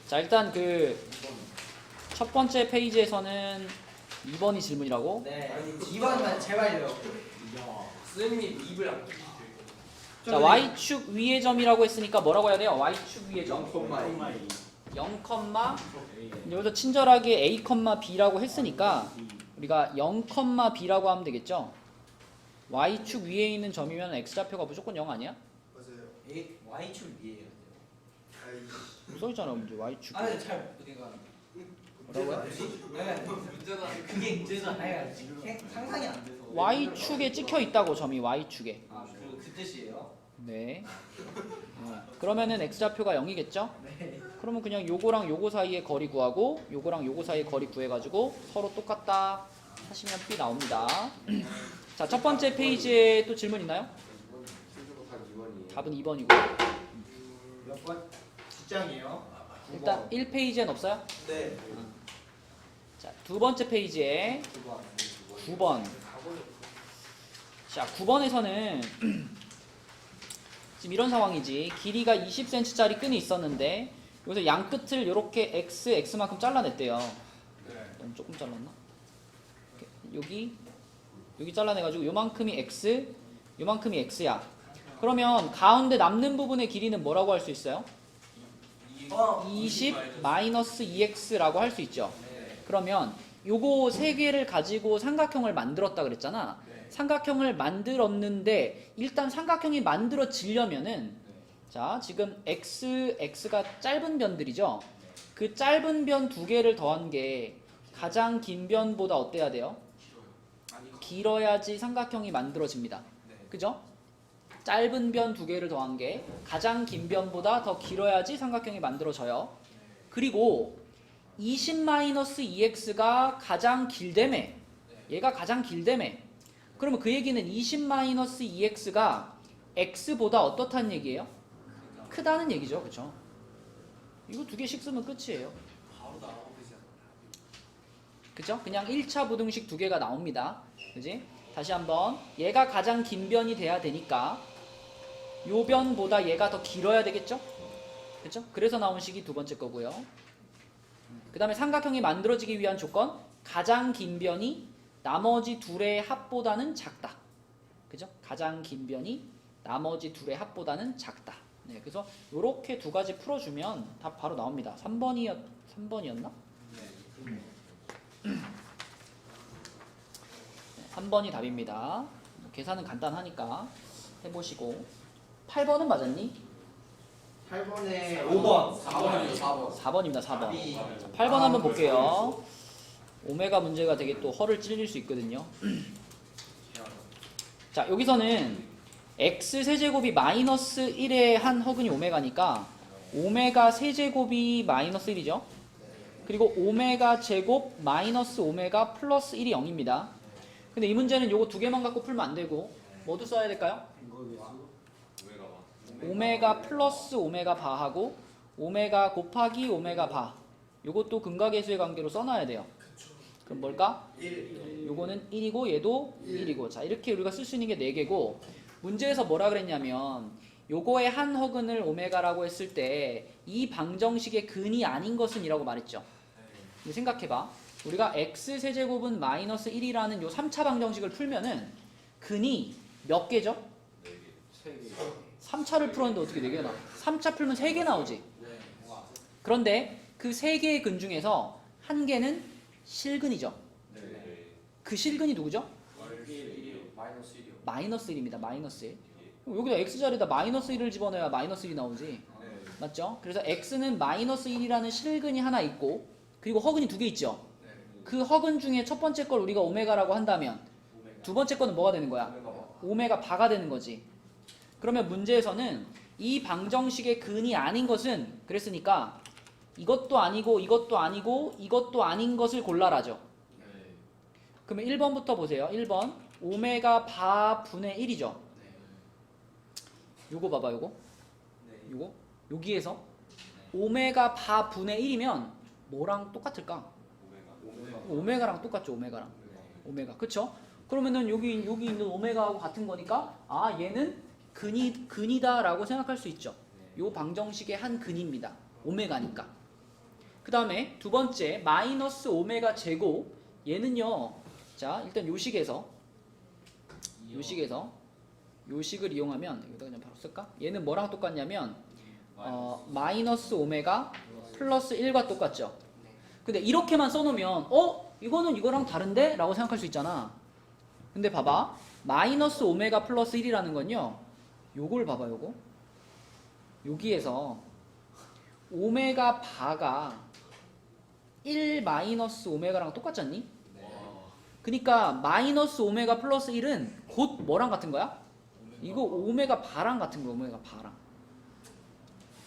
자, 일단 그 첫 번째 페이지에서는 2번이 질문이라고. 네. 2번만 제발요. 선생님 입을 안 끼시죠? 자, y축 위의 점이라고 했으니까 뭐라고 해야 돼요? y축 위의 점 0, 여기서 친절하게 a, b라고 했으니까 우리가 0, b라고 하면 되겠죠. y축 위에 있는 점이면 x좌표가 무조건 0 아니야? 맞아요. Y축 위에요. 써있잖아 문제 y축. 아, 잘 그러니까 뭐라고요? 문제가 그게 문제가 아니라 상상이 안 돼서. y축에 찍혀 있다고 점이 y축에. 아, 그 뜻이에요? 네. 그러면은 x좌표가 0이겠죠? 네. 그러면 그냥 요거랑 요거 사이의 거리 구하고 요거랑 요거 사이의 거리 구해가지고 서로 똑같다 하시면 B 나옵니다. 자, 첫 번째 페이지에 또 질문 있나요? 답은 2번이고. 몇 번? 뒷장이에요? 일단 1페이지엔 없어요? 네. 자, 두 번째 페이지에 9번. 자, 9번에서는 지금 이런 상황이지. 길이가 20cm짜리 끈이 있었는데 여기서 양 끝을 이렇게 x만큼 잘라냈대요. 너무 조금 잘랐나? 여기 잘라내가지고 요만큼이 x, 요만큼이 x야. 그러면 가운데 남는 부분의 길이는 뭐라고 할 수 있어요? 20 마이너스 2x라고 할 수 있죠. 그러면 요거 세 개를 가지고 삼각형을 만들었다 그랬잖아. 삼각형을 만들었는데 일단 삼각형이 만들어지려면은 자, 지금 x가 짧은 변들이죠. 그 짧은 변 두 개를 더한 게 가장 긴 변보다 어때야 돼요? 길어야지 삼각형이 만들어집니다. 그죠? 짧은 변 두 개를 더한 게 가장 긴 변보다 더 길어야지 삼각형이 만들어져요. 그리고 20-2x가 가장 길다며. 얘가 가장 길다며. 그러면 그 얘기는 20-2x가 x보다 어떻다는 얘기예요? 크다는 얘기죠. 그쵸? 이거 두 개씩 쓰면 끝이에요. 그죠? 그냥 1차 부등식 두 개가 나옵니다. 그지? 다시 한번 얘가 가장 긴 변이 돼야 되니까 요 변보다 얘가 더 길어야 되겠죠? 그죠? 그래서 나온 식이 두 번째 거고요. 그 다음에 삼각형이 만들어지기 위한 조건, 가장 긴 변이 나머지 둘의 합보다는 작다. 그죠? 가장 긴 변이 나머지 둘의 합보다는 작다. 네, 그래서 요렇게 두 가지 풀어주면 답 바로 나옵니다. 3번이었나? 네, 3번이 답입니다. 계산은 간단하니까 해보시고. 8번은 맞았니? 8번에 5번 4번이요 4번입니다. 4번. 답이- 자, 8번 한번 볼게요. 오메가 문제가 되게 또 허를 찔릴 수 있거든요. 자, 여기서는 x 세제곱이 마이너스 1의 한 허근이 오메가니까 오메가 세제곱이 마이너스 1이죠. 그리고 오메가 제곱 마이너스 오메가 플러스 1이 0입니다. 근데 이 문제는 요거 두 개만 갖고 풀면 안 되고 뭐도 써야 될까요? 오메가 플러스 오메가 바하고 오메가 곱하기 오메가 바. 요것도 근각계수의 관계로 써놔야 돼요. 그럼 뭘까? 요거는 1이고 얘도 1이고. 자, 이렇게 우리가 쓸 수 있는 게 4개고 문제에서 뭐라 그랬냐면 요거의 한 허근을 오메가라고 했을 때 이 방정식의 근이 아닌 것은 이라고 말했죠. 근데 생각해봐. 우리가 x 세제곱은 마이너스 1이라는 요 3차 방정식을 풀면은 근이 몇 개죠? 3차를 풀었는데 어떻게 4개가 나와? 3차 풀면 3개 나오지. 그런데 그 3개의 근 중에서 한 개는 실근이죠. 그 실근이 누구죠? 마이너스 1입니다. 마이너스 1. 여기다 x자리에다 마이너스 1을 집어넣어야 마이너스 1이 나오지. 맞죠? 그래서 x는 마이너스 1이라는 실근이 하나 있고 그리고 허근이 두 개 있죠. 그 허근 중에 첫 번째 걸 우리가 오메가라고 한다면 두 번째 거는 뭐가 되는 거야? 오메가 바가 되는 거지. 그러면 문제에서는 이 방정식의 근이 아닌 것은 그랬으니까 이것도 아니고 이것도 아니고 이것도 아닌 것을 골라라죠. 그러면 1번부터 보세요. 1번 오메가 바 분의 1이죠. 요거 봐봐. 요거 여기에서 오메가 바 분의 1이면 뭐랑 똑같을까? 오메가랑 똑같죠. 오메가 그쵸? 그러면은 여기 있는 오메가하고 같은 거니까 아 얘는 근이다라고 생각할 수 있죠. 요 방정식의 한 근입니다. 오메가니까. 그 다음에 두 번째 마이너스 오메가 제곱 얘는요. 자 일단 요식에서 요식을 이용하면 여기다 그냥 바로 쓸까? 얘는 뭐랑 똑같냐면 마이너스 오메가 플러스 1과 똑같죠. 근데 이렇게만 써놓으면 이거는 이거랑 다른데? 라고 생각할 수 있잖아. 근데 봐봐 마이너스 오메가 플러스 1이라는 건요 요걸 봐봐 요거 여기에서 오메가 바가 1 마이너스 오메가랑 똑같지 않니? 그러니까 마이너스 오메가 플러스 1은 곧 뭐랑 같은 거야? 이거 오메가 바랑 같은 거야. 오메가 바랑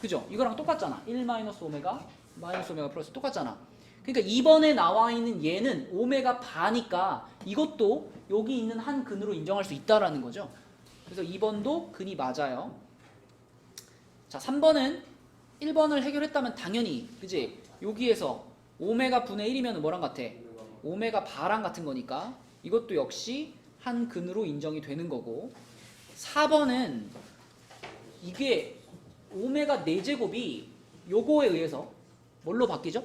그죠? 이거랑 똑같잖아. 1 마이너스 오메가 플러스 똑같잖아. 그러니까 2번에 나와 있는 얘는 오메가 바니까 이것도 여기 있는 한 근으로 인정할 수 있다라는 거죠. 그래서 2번도 근이 맞아요. 자 3번은 1번을 해결했다면 당연히 그지? 여기에서 오메가 분의 1이면 뭐랑 같아? 오메가 바랑 같은 거니까 이것도 역시 한 근으로 인정이 되는 거고 4번은 이게 오메가 4제곱이 요거에 의해서 뭘로 바뀌죠?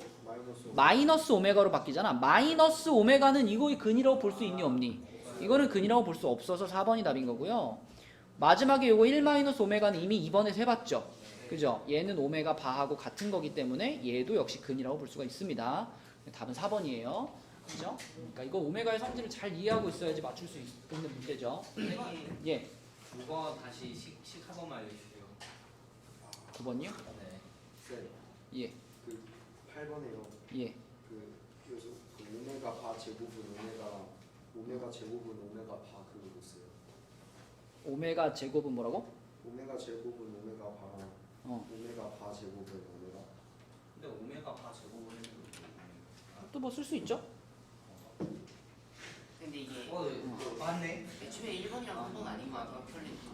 마이너스 오메가로 바뀌잖아. 마이너스 오메가는 이거의 근이라고 볼 수 있니 없니? 이거는 근이라고 볼 수 없어서 4번이 답인 거고요. 마지막에 요거 1 마이너스 오메가는 이미 2번에서 해봤죠. 그죠? 얘는 오메가 바하고 같은 거기 때문에 얘도 역시 근이라고 볼 수가 있습니다. 답은 4번이에요. 그죠? 그러니까 이거 오메가의 성질을 잘 이해하고 있어야지 맞출 수 있는 문제죠. 예. 9번 다시 식 한 번만 알려주세요. 9번이요? 네. 쌤, 예. 그 8번에요. 예. 그 오메가 바 제곱은 오메가 제곱은 오메가 바 그거 있어요. 오메가 제곱은 뭐라고? 오메가 제곱은 오메가 바랑 오메가 바 제곱은 오메가. 근데 오메가 바 제곱을 해도 또 뭐 쓸 수 있죠? 근데 이게 맞네. 애초에 1번이랑 3번 아닌 거 아니야? 켤레니까.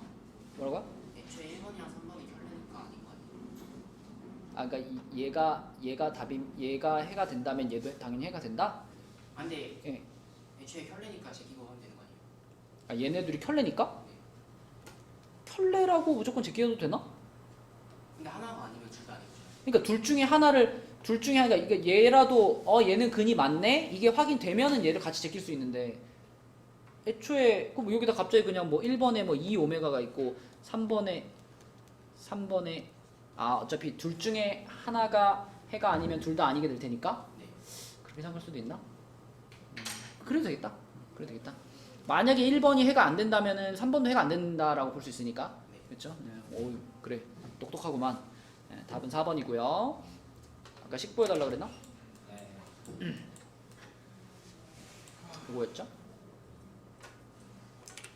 뭐라고? 애초에 1번이랑 3번이 켤레니까 아닌 거 아니야? 아 그러니까 얘가 해가 된다면 얘도 당연히 해가 된다? 아, 근데 예. 애초에 켤레니까 제끼고 하면 되는 거 아니야? 아 얘네들이 켤레니까? 켤레라고 무조건 제끼어도 되나? 근데 하나가 아니면 둘 다 아니고. 그러니까 둘 중에 하나가 이게 얘라도 얘는 근이 맞네 이게 확인되면은 얘를 같이 제낄 수 있는데 애초에 그럼 여기다 갑자기 그냥 뭐 1번에 뭐 2 오메가가 있고 3번에 어차피 둘 중에 하나가 해가 아니면 둘 다 아니게 될 테니까 네. 그렇게 생각할 수도 있나? 그래도 되겠다. 만약에 1번이 해가 안 된다면은 3번도 해가 안 된다라고 볼 수 있으니까 네. 그렇죠? 네. 오 그래 똑똑하구만. 네, 답은 4번이고요. 아까 식보 해달라 그랬나? 네. 뭐였죠?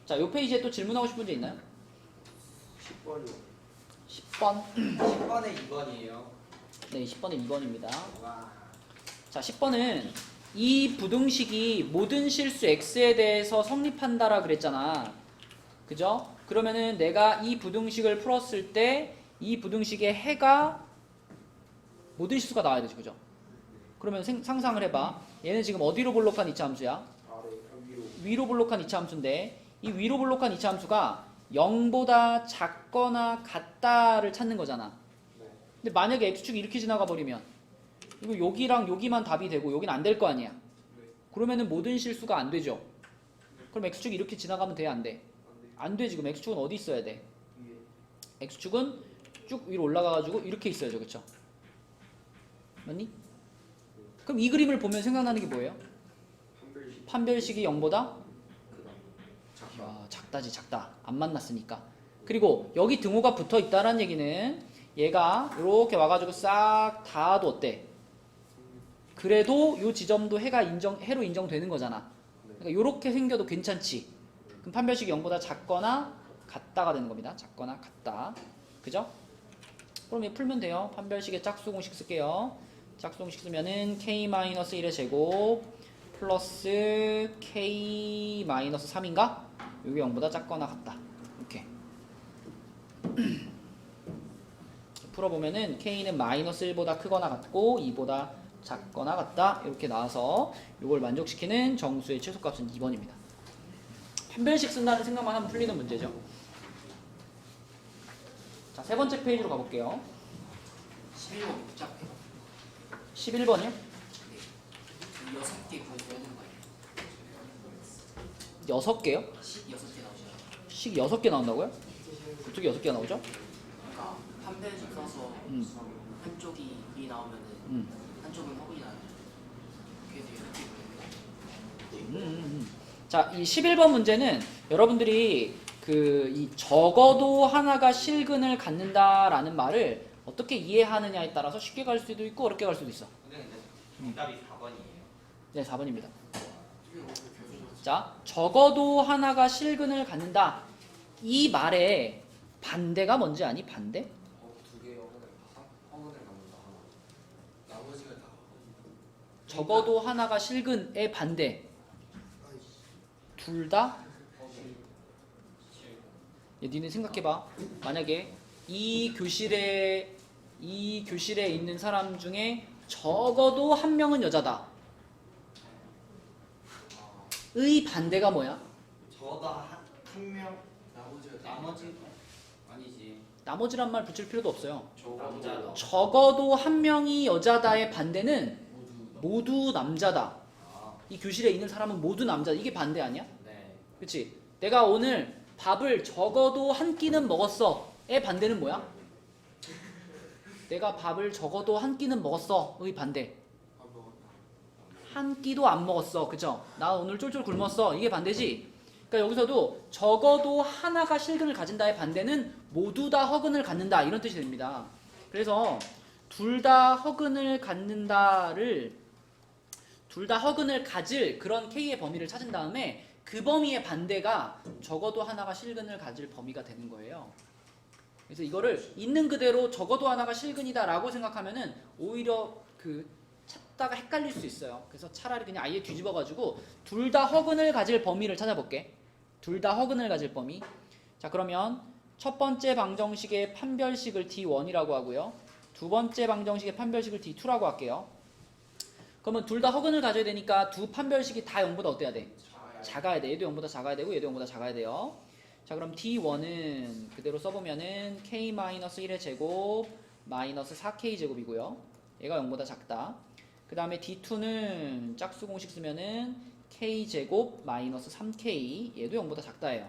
자, 요 페이지에 또 질문하고 싶은 게 있나요? 10번이요. 10번. 10번에 2번이에요. 네, 10번은 2번입니다. 와. 자, 10번은 이 부등식이 모든 실수 x에 대해서 성립한다라 그랬잖아. 그죠? 그러면은 내가 이 부등식을 풀었을 때 이 부등식의 해가 모든 실수가 나와야 되죠. 그죠? 그러면 상상을 해봐. 얘는 지금 어디로 볼록한 이차함수야? 아래 위로. 위로 볼록한 이차함수인데 이 위로 볼록한 이차함수가 0보다 작거나 같다를 찾는 거잖아. 네. 근데 만약에 x축이 이렇게 지나가 버리면 이거 여기랑 여기만 답이 되고 여기는 안 될 거 아니야. 그러면은 모든 실수가 안 되죠. 그럼 x축이 이렇게 지나가면 돼? 안 돼? 안 돼. 지금 x축은 어디 있어야 돼? x축은 쭉 위로 올라가가지고 이렇게 있어야죠. 그쵸? 맞니? 그럼 이 그림을 보면 생각나는 게 뭐예요? 판별식 판별식이 0보다 작다. 작다. 안 만났으니까. 그리고 여기 등호가 붙어 있다라는 얘기는 얘가 이렇게 와가지고 싹 닿아도 어때? 그래도 이 지점도 해로 인정되는 거잖아. 그러니까 이렇게 생겨도 괜찮지. 그럼 판별식이 0보다 작거나 같다가 되는 겁니다. 작거나 같다. 그죠? 그럼 이거 풀면 돼요. 판별식의 짝수 공식 쓸게요. 짝수 공식 쓰면은 k-1의 제곱 플러스 k-3인가? 이게 0보다 작거나 같다. 이렇게 풀어보면은 k는 마이너스 1보다 크거나 같고 2보다 작거나 같다. 이렇게 나와서 이걸 만족시키는 정수의 최소값은 2번입니다. 판별식 쓴다는 생각만 하면 풀리는 문제죠. 자, 세 번째 페이지로 가볼게요. 11번 복잡해요. 11번이요? 네. 6개 구해줘야 되는 거 아니에요? 6개요? 식 6개 나오잖아요. 식 6개 나온다고요? 어떻게 6개가 나오죠? 그러니까 판별식 써서 한쪽이 이 나오면은 한쪽은 허분이 나요. 그래서 6개 구해요. 자, 이 11번 문제는 여러분들이 이 적어도 하나가 실근을 갖는다라는 말을 어떻게 이해하느냐에 따라서 쉽게 갈 수도 있고 어렵게 갈 수도 있어. 근데 정답이 4번이에요. 네, 4번입니다. 자, 적어도 하나가 실근을 갖는다. 이 말의 반대가 뭔지 아니? 반대? 두 개 허근을 갖는다 하나. 나머지가 다 적어도 하나가 실근의 반대. 둘 다? 야, 니네 생각해봐. 만약에 이 교실에 있는 사람 중에 적어도 한 명은 여자다. 의 반대가 뭐야? 저다 한명 나머지가 다 나머지 아니지. 나머지란 말 붙일 필요도 없어요. 남자다. 적어도 한 명이 여자다의 반대는 모두 남자다. 아, 이 교실에 있는 사람은 모두 남자다. 이게 반대 아니야? 네. 그치? 내가 오늘 밥을 적어도 한 끼는 먹었어의 반대는 뭐야? 내가 밥을 적어도 한 끼는 먹었어의 반대. 한 끼도 안 먹었어. 그죠? 나 오늘 쫄쫄 굶었어. 이게 반대지? 그러니까 여기서도 적어도 하나가 실근을 가진다의 반대는 모두 다 허근을 갖는다. 이런 뜻이 됩니다. 그래서 둘 다 허근을 갖는다를 둘 다 허근을 가질 그런 K의 범위를 찾은 다음에 그 범위의 반대가 적어도 하나가 실근을 가질 범위가 되는 거예요. 그래서 이거를 있는 그대로 적어도 하나가 실근이다라고 생각하면은 오히려 찾다가 헷갈릴 수 있어요. 그래서 차라리 그냥 아예 뒤집어가지고 둘 다 허근을 가질 범위를 찾아볼게. 둘 다 허근을 가질 범위. 자, 그러면 첫 번째 방정식의 판별식을 D1이라고 하고요. 두 번째 방정식의 판별식을 D2라고 할게요. 그러면 둘 다 허근을 가져야 되니까 두 판별식이 다 0보다 어때야 돼? 작아야 돼. 얘도 0보다 작아야 되고 얘도 0보다 작아야 돼요. 자, 그럼 D1은 그대로 써보면은 K-1의 제곱 마이너스 4K 제곱이고요. 얘가 0보다 작다. 그 다음에 D2는 짝수 공식 쓰면은 K 제곱 마이너스 3K 얘도 0보다 작다예요.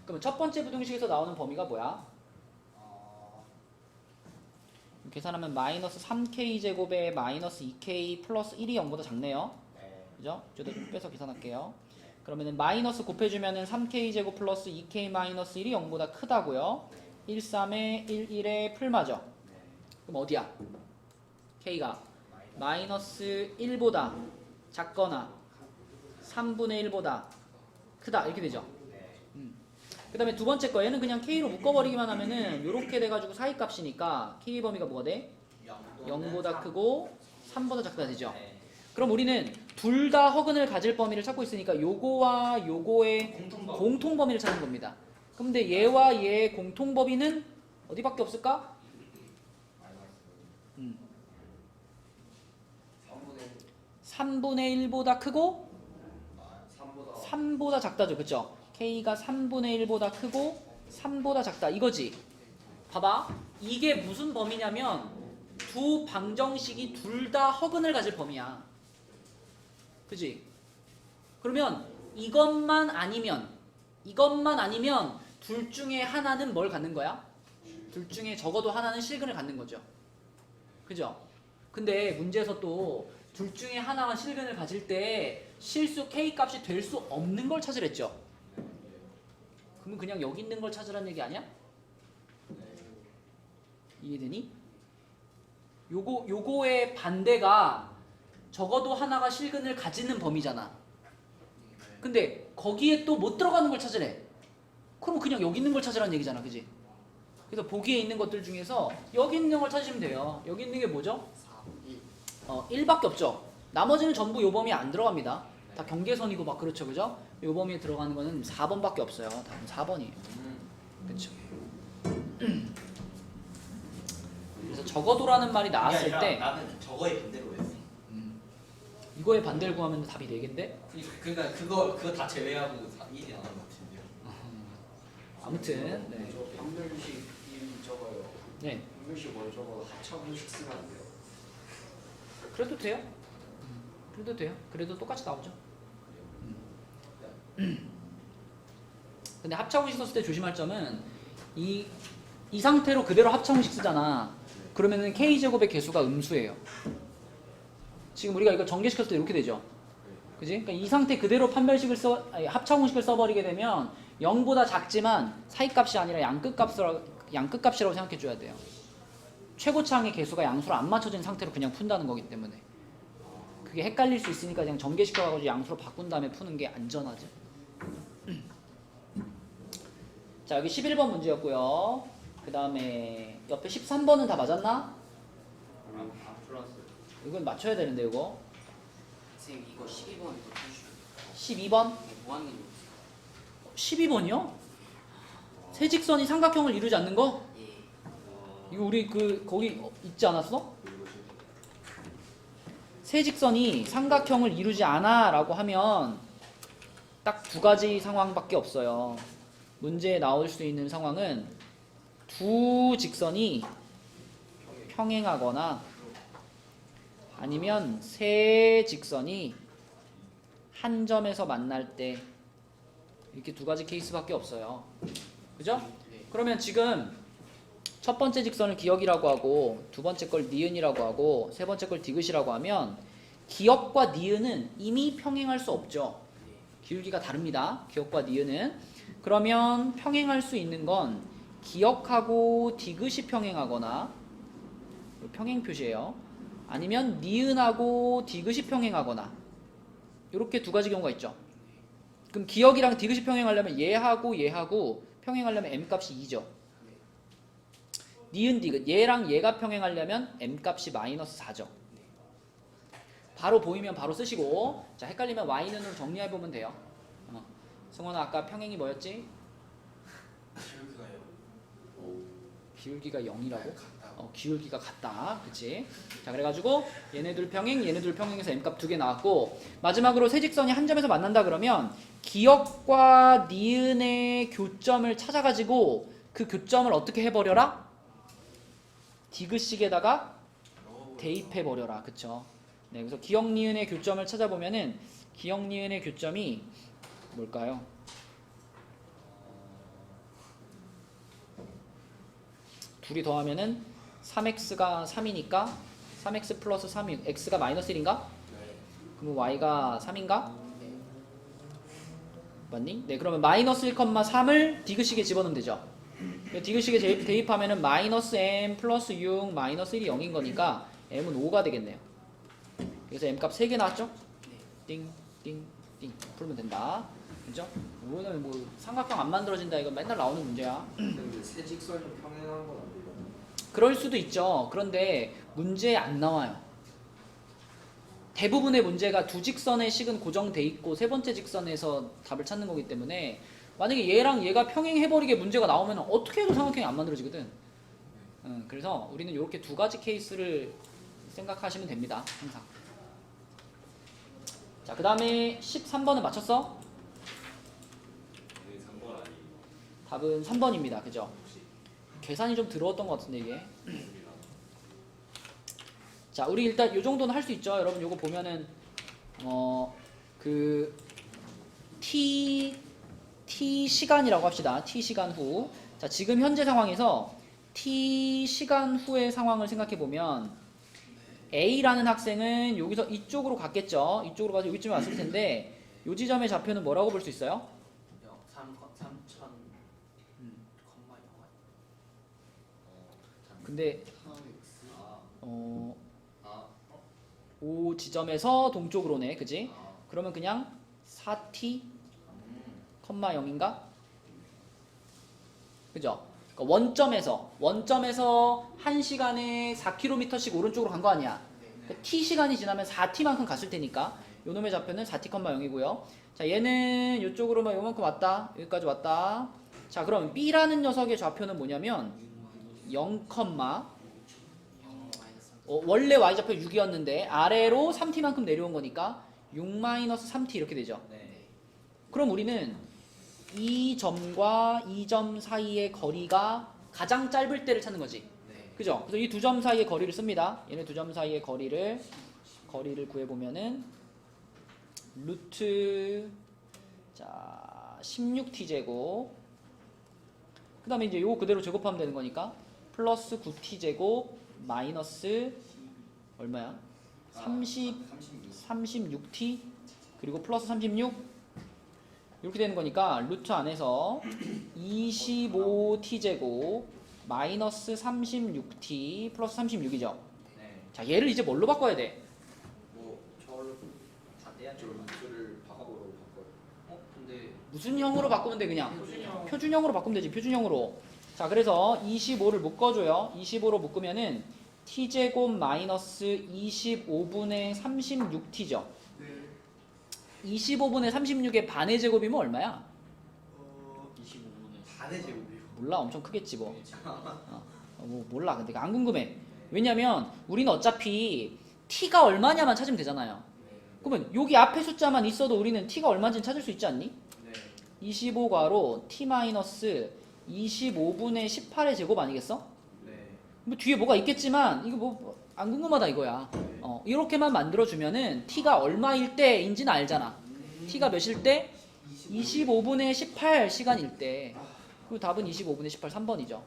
그럼 첫 번째 부등식에서 나오는 범위가 뭐야? 계산하면 마이너스 3K 제곱에 마이너스 2K 플러스 1이 0보다 작네요. 네. 그죠? 저도 좀 빼서 계산할게요. 그러면은 마이너스 곱해주면은 3K 제곱 플러스 2K 마이너스 1이 0보다 크다고요. 1, 3에 1, 1에 풀마죠. 그럼 어디야? K가 마이너스 1보다 작거나 3분의 1보다 크다 이렇게 되죠. 그 다음에 두 번째 거 얘는 그냥 K로 묶어버리기만 하면은 이렇게 돼가지고 사이값이니까 K 범위가 뭐가 돼? 0보다 크고 3보다 작다 되죠. 네. 그럼 우리는 둘 다 허근을 가질 범위를 찾고 있으니까 요거와 요거의 공통범위. 공통 범위를 찾는 겁니다. 근데 얘와 얘의 공통 범위는 어디밖에 없을까? 3분의 1보다 크고 3보다 작다죠. 그쵸? K가 3분의 1보다 크고 3보다 작다 이거지. 봐봐. 이게 무슨 범위냐면 두 방정식이 둘 다 허근을 가질 범위야. 그치? 그러면 이것만 아니면 둘 중에 하나는 뭘 갖는 거야? 둘 중에 적어도 하나는 실근을 갖는 거죠. 그죠? 근데 문제에서 또 둘 중에 하나가 실근을 가질 때 실수 K 값이 될 수 없는 걸 찾으랬죠. 그러면 그냥 여기 있는 걸 찾으라는 얘기 아니야? 이해되니? 요거의 반대가 적어도 하나가 실근을 가지는 범위잖아. 근데 거기에 또 못 들어가는 걸 찾으래. 그럼 그냥 여기 있는 걸 찾으라는 얘기잖아. 그지? 그래서 보기에 있는 것들 중에서 여기 있는 걸 찾으시면 돼요. 여기 있는 게 뭐죠? 1밖에 없죠. 나머지는 전부 요 범위에 안 들어갑니다. 다 경계선이고 막 그렇죠. 그죠? 요 범위에 들어가는 거는 4번밖에 없어요. 답은 4번이에요. 그렇죠. 그래서 적어도라는 말이 나왔을 때 나는 저거의 반대로 했어. 이거의 반대를 구하면 답이 4개인데 그러니까 그거 다 제외하고 1이 나온 것 같은데요. 아무튼 네. 저 판별식이 적어요. 네. 한글씨 먼저가 합창형식 쓰면 안 돼요? 그래도 돼요. 그래도 돼요. 그래도 똑같이 나오죠. 근데 합차공식 썼을 때 조심할 점은 이 상태로 그대로 합차공식 쓰잖아. 그러면은 k제곱의 개수가 음수예요. 지금 우리가 이거 전개시켰을 때 이렇게 되죠. 그지? 그러니까 이 상태 그대로 합차공식을 써버리게 되면 0보다 작지만 사이값이 아니라 양끝값이라고 생각해 줘야 돼요. 최고차항의 개수가 양수로 안 맞춰진 상태로 그냥 푼다는 거기 때문에 그게 헷갈릴 수 있으니까 그냥 전개시켜가지고 양수로 바꾼 다음에 푸는 게 안전하죠. 자, 여기 11번 문제였고요. 그 다음에 옆에 13번은 다 맞았나? 안 풀었어요. 이건 맞춰야 되는데 이거 선생님 이거 12번 더 주시면 12번? 이게 무한능이 12번이요? 세 직선이 삼각형을 이루지 않는 거? 예. 이거 우리 거기 있지 않았어? 세 직선이 삼각형을 이루지 않아 라고 하면 딱 두 가지 상황밖에 없어요. 문제에 나올 수 있는 상황은 두 직선이 평행하거나 아니면 세 직선이 한 점에서 만날 때 이렇게 두 가지 케이스밖에 없어요. 그죠? 그러면 지금 첫 번째 직선을 기역이라고 하고 두 번째 걸 니은이라고 하고 세 번째 걸 디귿이라고 하면 기역과 니은은 이미 평행할 수 없죠. 기울기가 다릅니다. 기역과 니은은. 그러면 평행할 수 있는 건 기역하고 디귿이 평행하거나 평행 표시예요. 아니면 니은하고 디귿이 평행하거나 이렇게 두 가지 경우가 있죠. 그럼 기역이랑 디귿이 평행하려면 얘하고 평행하려면 m값이 2죠. 니은 디귿 얘랑 얘가 평행하려면 m값이 마이너스 4죠. 바로 보이면 바로 쓰시고 자 헷갈리면 y는으로 정리해보면 돼요. 승원아 아까 평행이 뭐였지? 기울기가 0이라고? 기울기가 같다. 그치? 자 그래가지고 얘네들 평행에서 m값 2개 나왔고 마지막으로 세 직선이 한 점에서 만난다 그러면 기역과 니은의 교점을 찾아가지고 그 교점을 어떻게 해버려라? 디귿식에다가 대입해버려라. 그쵸? 네, 그래서 기역 니은의 교점을 찾아보면은 기역 니은의 교점이 뭘까요? 둘이 더하면은 3x가 3이니까 3x 플러스 3이 x가 마이너스 1인가? 그럼 y가 3인가? 맞니? 네, 그러면 마이너스 1,3을 디귿식에 집어넣으면 되죠. 디귿식에 대입하면은 마이너스 m 플러스 6 마이너스 1이 0인 거니까 m은 5가 되겠네요. 그래서 m값 3개 나왔죠? 띵, 띵, 띵 풀면 된다. 그죠? 이거는 뭐 삼각형 안 만들어진다 이거 맨날 나오는 문제야. 근데 세 직선이 평행한 건 안 돼요? 그럴 수도 있죠. 그런데 문제에 안 나와요. 대부분의 문제가 두 직선의 식은 고정돼 있고 세 번째 직선에서 답을 찾는 거기 때문에 만약에 얘랑 얘가 평행해버리게 문제가 나오면 어떻게 해도 삼각형이 안 만들어지거든. 그래서 우리는 이렇게 두 가지 케이스를 생각하시면 됩니다. 항상. 자, 그 다음에 13번은 맞췄어? 답은 3번입니다. 그죠? 계산이 좀 들어왔던 것 같은데 이게. 자, 우리 일단 이 정도는 할 수 있죠. 여러분 요거 보면은 그 t 시간이라고 합시다. t 시간 후. 자, 지금 현재 상황에서 t 시간 후의 상황을 생각해 보면 A라는 학생은 여기서 이쪽으로 갔겠죠. 이쪽으로 가서 여기쯤에 왔을 텐데 요 지점의 좌표는 뭐라고 볼 수 있어요? 3,000 근데 O 지점에서 동쪽으로네. 그지? 그러면 그냥 4t, 0인가? 그죠? 그러니까 원점에서 1시간에 4km씩 오른쪽으로 간 거 아니야. 그러니까 t시간이 지나면 4t만큼 갔을 테니까 요놈의 좌표는 4t, 0이고요. 자, 얘는 이쪽으로만 요만큼 왔다. 여기까지 왔다. 자, 그럼 B라는 녀석의 좌표는 뭐냐면 0, 원래 y좌표 6이었는데 아래로 3t만큼 내려온 거니까 6-3t 이렇게 되죠. 그럼 우리는 이 점과 이 점 사이의 거리가 가장 짧을 때를 찾는 거지. 그죠? 그래서 이 두 점 사이의 거리를 씁니다. 얘네 두 점 사이의 거리를 구해보면은 루트 자 16t제곱 그 다음에 이제 요거 그대로 제곱하면 되는 거니까 플러스 9t제곱 마이너스 얼마야? 36t 그리고 플러스 36 이렇게 되는 거니까 루트 안에서 25t제곱 마이너스 36t 플러스 36이죠. 네. 자 얘를 이제 뭘로 바꿔야 돼? 뭐 저를 다 떼야 저 루트를 바꿔로 바꿔요. 근데 무슨 형으로 바꾸면 돼 그냥? 표준형. 표준형으로 바꾸면 되지 표준형으로. 자 그래서 25를 묶어줘요. 25로 묶으면은 t제곱 마이너스 25분의 36t죠. 네. 25분의 36의 반의 제곱이면 얼마야? 25분에 반의 제곱이요. 몰라 엄청 크겠지 뭐. 뭐 몰라 근데 안 궁금해. 왜냐면 우리는 어차피 t가 얼마냐만 찾으면 되잖아요. 그러면 여기 앞에 숫자만 있어도 우리는 t가 얼마인지 찾을 수 있지 않니? 네. 25괄호 t 마이너스 25분의 18의 제곱 아니겠어? 네. 뭐 뒤에 뭐가 있겠지만 이거 뭐 안 궁금하다 이거야. 이렇게만 만들어주면은 t가 얼마일 때인지는 알잖아. t가 몇일 때? 25분의 18 시간일 때. 그리고 답은 25분의 18 3번이죠.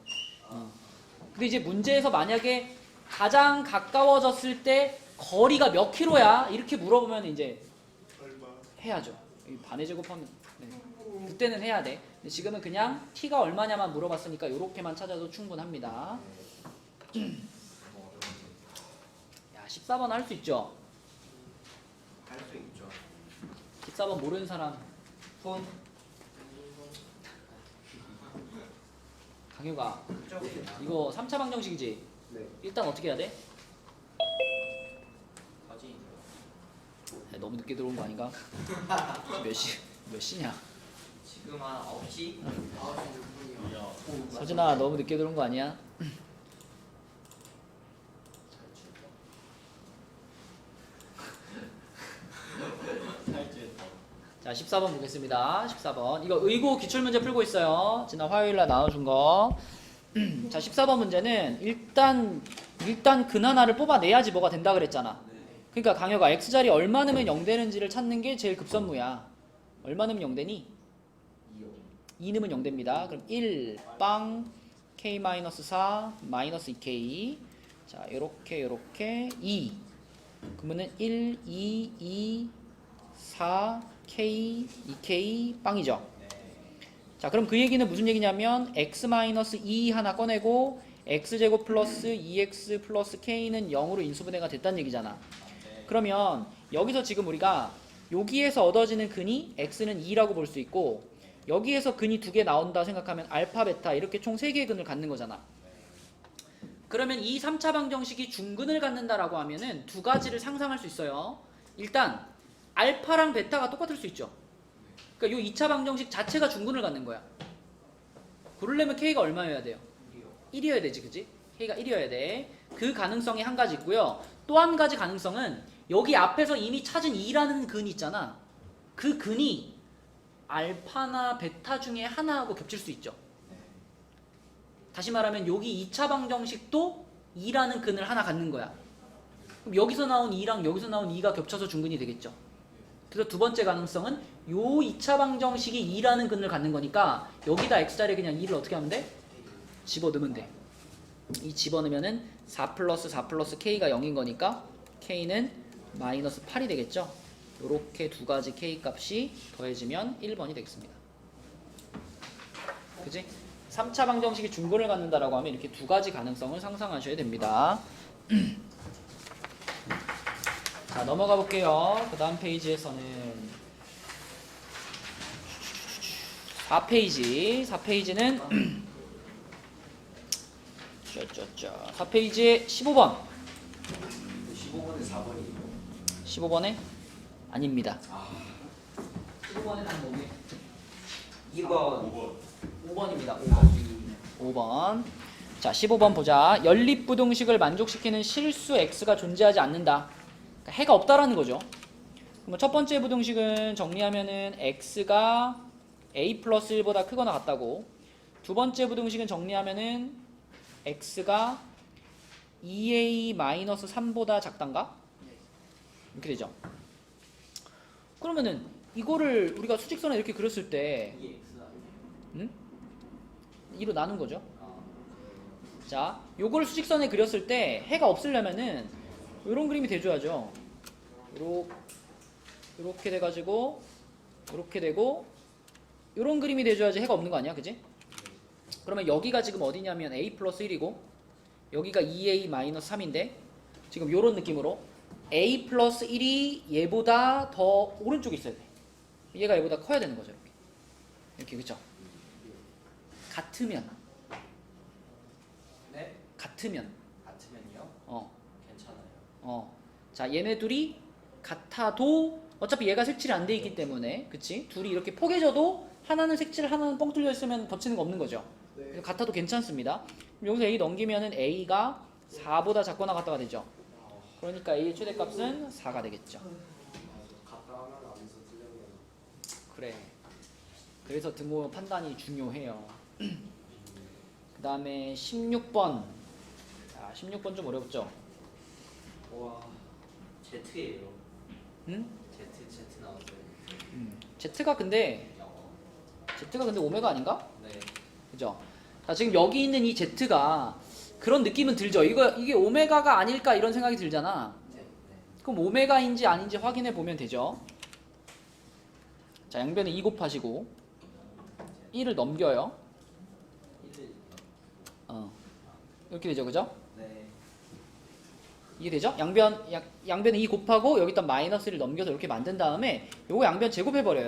근데 이제 문제에서 만약에 가장 가까워졌을 때 거리가 몇 킬로야? 이렇게 물어보면 이제 얼마? 해야죠. 이 반의 제곱하면 네. 그때는 해야 돼. 근데 지금은 그냥 t가 얼마냐만 물어봤으니까 이렇게만 찾아도 충분합니다. 야 14번 할 수 있죠? 할 수 있죠. 14번 모르는 사람 손. 강효가 이거 3차 방정식이지? 네. 일단 어떻게 해야 돼? 사진이 야, 너무 늦게 들어온 거 아닌가? 몇 시냐? 지금 한 9시? 9시 6분이요. 서진아 너무 늦게 들어온 거 아니야? 자 14번 보겠습니다. 14번 이거 의고 기출문제 풀고 있어요. 지난 화요일날 나눠준 거. 자 14번 문제는 일단 근 하나를 뽑아내야지 뭐가 된다 그랬잖아. 그러니까 강효가 x자리 얼마 넣으면 0 되는지를 찾는 게 제일 급선무야. 얼마 넣으면 0 되니? 2 넣으면 0 됩니다. 그럼 1 빵 k-4 마이너스 2k 자 요렇게 2 그러면은 1 2 2 4 k 2k 빵이죠. 자 그럼 그 얘기는 무슨 얘기냐면 x-2 하나 꺼내고 x제곱 플러스 2x 플러스 k는 0으로 인수분해가 됐다는 얘기잖아. 그러면 여기서 지금 우리가 여기에서 얻어지는 근이 x는 2라고 볼 수 있고 여기에서 근이 2개 나온다 생각하면 알파, 베타 이렇게 총 3개의 근을 갖는 거잖아. 그러면 이 3차 방정식이 중근을 갖는다라고 하면은 두 가지를 상상할 수 있어요. 일단 알파랑 베타가 똑같을 수 있죠. 그러니까 이 2차 방정식 자체가 중근을 갖는 거야. 그러려면 k가 얼마여야 돼요? 1이어야 되지, 그치? k가 1이어야 돼. 그 가능성이 한 가지 있고요. 또 한 가지 가능성은 여기 앞에서 이미 찾은 2라는 근이 있잖아. 그 근이 알파나 베타 중에 하나하고 겹칠 수 있죠. 다시 말하면 여기 2차 방정식도 2라는 근을 하나 갖는 거야. 그럼 여기서 나온 2랑 여기서 나온 2가 겹쳐서 중근이 되겠죠. 그래서 두 번째 가능성은 요 2차 방정식이 2라는 근을 갖는 거니까 여기다 x자리에 그냥 2를 어떻게 하면 돼? 집어넣으면 돼. 이 집어넣으면은 4 플러스 4 플러스 k가 0인 거니까 k는 마이너스 8이 되겠죠. 요렇게 두 가지 k 값이 더해지면 1번이 되겠습니다. 그지? 3차 방정식이 중근을 갖는다라고 하면 이렇게 두 가지 가능성을 상상하셔야 됩니다. 자 넘어가 볼게요. 그 다음 페이지에서는 4페이지는 4페이지에 15번 15번에 4번이에요. 15번에 아닙니다. 15번에 단 뭐게? 2번 5번입니다. 5번. 자, 15번 보자. 연립부등식을 만족시키는 실수 x가 존재하지 않는다. 그러니까 해가 없다라는 거죠. 그럼 첫 번째 부등식은 정리하면은 x가 a 플러스 1보다 크거나 같다고. 두 번째 부등식은 정리하면은 x가 2a-3보다 작단가? 네. 이렇게 되죠. 그러면은 이거를 우리가 수직선에 이렇게 그렸을 때 2x 아니에요? 응? 2로 나눈 거죠. 아, 자, 요걸 수직선에 그렸을 때 해가 없으려면은 요런 그림이 돼줘야죠. 요렇게 돼가지고 요렇게 되고 요런 그림이 돼줘야지 해가 없는 거 아니야, 그지? 그러면 여기가 지금 어디냐면 a 플러스 1이고 여기가 2a 마이너스 3인데 지금 요런 느낌으로 a 플러스 1이 얘보다 더 오른쪽에 있어야 돼. 얘가 얘보다 커야 되는 거죠, 이렇게 그쵸? 같으면 네? 같으면 같으면요? 괜찮아요. 자, 얘네 둘이 같아도 어차피 얘가 색칠이 안 돼 있기 때문에, 그치? 둘이 이렇게 포개져도 하나는 색칠, 하나는 뻥 뚫려 있으면 겹치는 거 없는 거죠. 네. 그래서 같아도 괜찮습니다. 그럼 여기서 A 넘기면은 A가 4보다 작거나 같다가 되죠. 그러니까 A의 최대값은 4가 되겠죠. 갔다 하면 안에서 틀렸네요. 그래. 그래서 등호 판단이 중요해요. 그 다음에 16번. 자, 16번 좀 어렵죠? 와, Z예요. 응? Z 나왔어요. Z가 근데 오메가 아닌가? 네. 그죠? 자, 지금 여기 있는 이 Z가 그런 느낌은 들죠. 이게 오메가가 아닐까 이런 생각이 들잖아. 네. 그럼 오메가인지 아닌지 확인해 보면 되죠. 자, 양변에 2 곱하시고 1을 넘겨요. 1을 이렇게 되죠, 그죠? 네. 이게 되죠? 양변에 2 곱하고 여기다 마이너스를 넘겨서 이렇게 만든 다음에 요거 양변 제곱해버려요,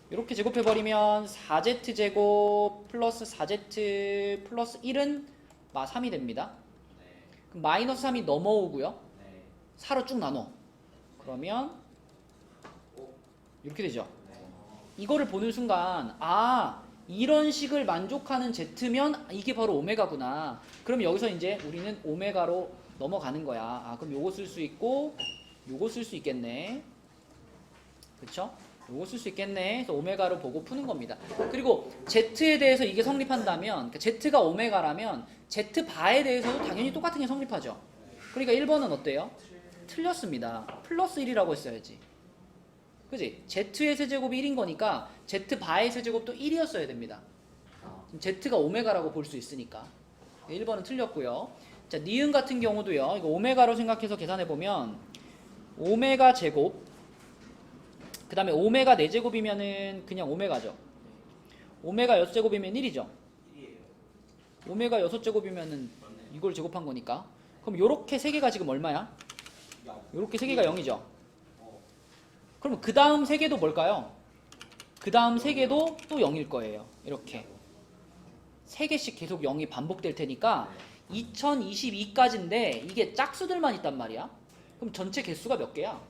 이렇게 제곱해버리면 4z제곱 플러스 4z 플러스 1은 3이 됩니다. 네. 그럼 마이너스 3이 넘어오고요. 네. 4로 쭉 나눠. 그러면 이렇게 되죠. 네. 이거를 보는 순간 이런 식을 만족하는 Z면 이게 바로 오메가구나. 그럼 여기서 이제 우리는 오메가로 넘어가는 거야. 그럼 요거 쓸 수 있고 요거 쓸 수 있겠네. 그쵸? 요거 쓸 수 있겠네. 그래서 오메가로 보고 푸는 겁니다. 그리고 Z에 대해서 이게 성립한다면, 그러니까 Z가 오메가라면 Z 바에 대해서도 당연히 똑같은 게 성립하죠. 그러니까 1번은 어때요? 틀렸습니다. 플러스 1이라고 했어야지. 그지? Z의 세제곱이 1인 거니까 Z 바의 세제곱도 1이었어야 됩니다. Z가 오메가라고 볼 수 있으니까. 1번은 틀렸고요. 자, 니은 같은 경우도요. 이거 오메가로 생각해서 계산해 보면 오메가 제곱 그 다음에 오메가 4제곱이면은 그냥 오메가죠. 오메가 6제곱이면 1이죠. 1이에요. 오메가 6제곱이면은 이걸 제곱한 거니까. 그럼 요렇게 세 개가 지금 얼마야? 요렇게 세 개가 0이죠. 그럼 그 다음 세 개도 뭘까요? 그 다음 세 개도 또 0일 거예요. 이렇게. 세 개씩 계속 0이 반복될 테니까 2022까지인데 이게 짝수들만 있단 말이야. 그럼 전체 개수가 몇 개야?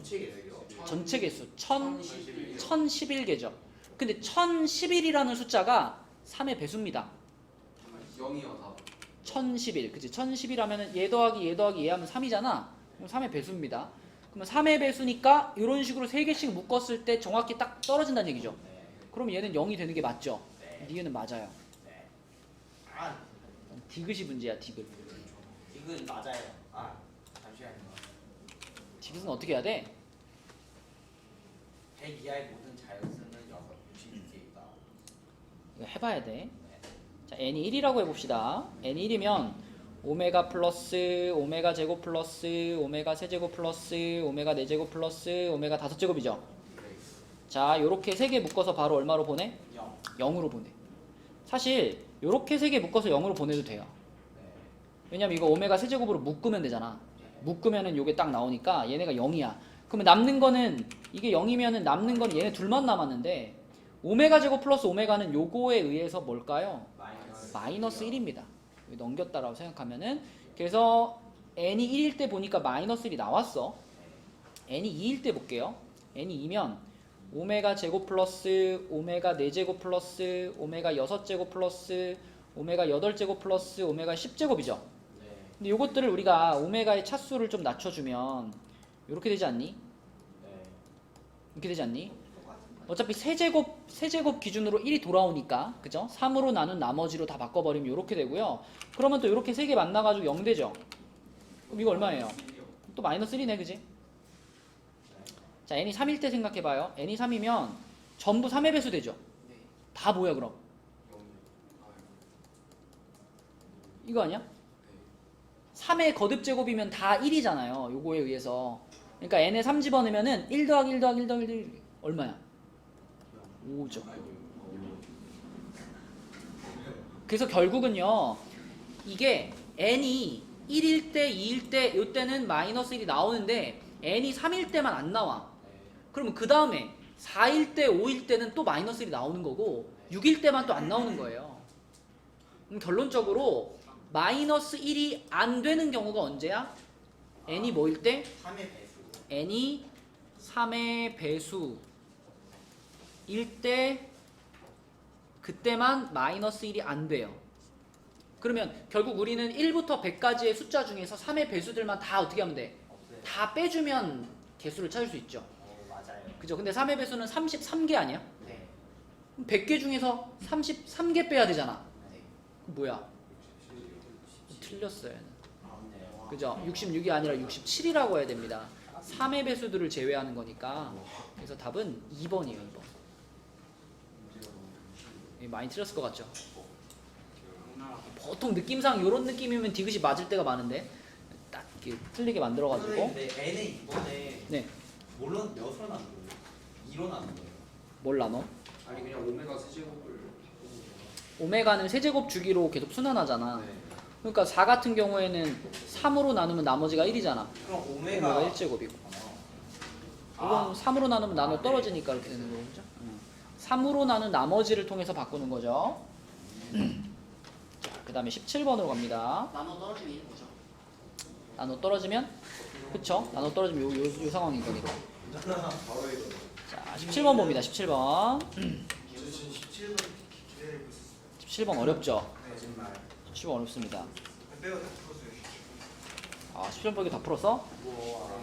전체 개수요? 전체 개수 1011. 1011개죠. 근데 1011이라는 숫자가 3의 배수입니다. 0이요 다. 1011. 그치? 1011 하면은 얘 더하기 얘 하면 3이잖아. 그럼 3의 배수입니다. 그러면 3의 배수니까 이런 식으로 3개씩 묶었을 때 정확히 딱 떨어진다는 얘기죠. 네. 그럼 얘는 0이 되는 게 맞죠? 네. 니은은 맞아요. 네. 디귿이 문제야, 디귿. 이건 맞아요. 잠시만요. 디귿은 어떻게 해야 돼? 100 이하의 모든 자연수는 66개이다. 이거 해봐야 돼. 자, n이 1이라고 해봅시다. n이 1이면 오메가 플러스 오메가 제곱 플러스 오메가 세제곱 플러스 오메가 4제곱 플러스 오메가 5제곱이죠. 자, 요렇게 3개 묶어서 바로 얼마로 보내? 0. 0으로 보내. 사실 요렇게 3개 묶어서 0으로 보내도 돼요. 네. 왜냐면 이거 오메가 세제곱으로 묶으면 되잖아. 묶으면은 요게 딱 나오니까 얘네가 0이야. 그러면 남는 거는 이게 0이면은 남는 건 얘네 둘만 남았는데 오메가 제곱 플러스 오메가는 요거에 의해서 뭘까요? 마이너스 1입니다. 넘겼다라고 생각하면은 그래서 n이 1일 때 보니까 마이너스 1이 나왔어. n이 2일 때 볼게요. n이 2면 오메가 제곱 플러스 오메가 4제곱 플러스 오메가 6제곱 플러스 오메가 8제곱 플러스 오메가 10제곱이죠. 네. 근데 요것들을 우리가 오메가의 차수를 좀 낮춰주면 이렇게 되지 않니? 네. 이렇게 되지 않니? 어차피 세제곱 기준으로 1이 돌아오니까 그죠? 3으로 나눈 나머지로 다 바꿔버리면 이렇게 되고요. 그러면 또 이렇게 3개 만나가지고 0 되죠? 그럼 이거 얼마예요? 또 마이너스 1이네 그지? 자 n이 3일 때 생각해봐요. n이 3이면 전부 3의 배수 되죠? 네. 다 뭐야 그럼? 이거 아니야? 3의 거듭제곱이면 다 1이잖아요. 요거에 의해서. 그러니까 n에 3 집어넣으면은 1 더하기 1 더하기 1 더하기 1 얼마야? 5죠. 그래서 결국은요. 이게 n이 1일 때, 2일 때, 요때는 마이너스 1이 나오는데 n이 3일 때만 안 나와. 그러면 그 다음에 4일 때, 5일 때는 또 마이너스 1이 나오는 거고 6일 때만 또 안 나오는 거예요. 그럼 결론적으로 마이너스 1이 안 되는 경우가 언제야? n이 뭐일 때? 3의 배수. n이 3의 배수일 때 그때만 마이너스 1이 안 돼요. 그러면 결국 우리는 1부터 100까지의 숫자 중에서 3의 배수들만 다 어떻게 하면 돼? 없어요. 다 빼주면 개수를 찾을 수 있죠. 맞아요. 그죠? 근데 3의 배수는 33개 아니야? 네. 그럼 100개 중에서 33개 빼야 되잖아. 네. 그럼 뭐야? 틀렸어요. 아, 네. 와. 그죠? 66이 아니라 67이라고 해야 됩니다. 3의 배수들을 제외하는 거니까. 그래서 답은 2번이에요. 2번. 많이 틀렸을 것 같죠? 보통 느낌상 이런 느낌이면 디귿이 맞을 때가 많은데 딱 이렇게 틀리게 만들어가지고. 근데 n에 이번에 네. 물론 몇으로 나눈 거예요? 2로 나눈 거예요. 뭘 나눠? 아니 그냥 오메가 세제곱을 바꾸는 오메가는 세제곱 주기로 계속 순환하잖아. 네. 그러니까 4 같은 경우에는 3으로 나누면 나머지가 1이잖아. 그럼 오메가 오메가 1제곱이고. 아. 이건 3으로 나누면 나눠 떨어지니까 이렇게 되는 거죠. 3으로 나눈 나머지를 통해서 바꾸는 거죠. 자, 그 다음에 17번으로 갑니다. 나눠 떨어지면 있는 거죠. 나눠 떨어지면? 그쵸? 나눠 떨어지면 요 상황인 거니까. 자, 17번 봅니다. 17번. 저 지금 17번 기다리고 있었어요. 17번 어렵죠? 거짓말. 17번 어렵습니다. 빼고 다 풀었어요. 아, 17번 보기 다 풀었어? 우와.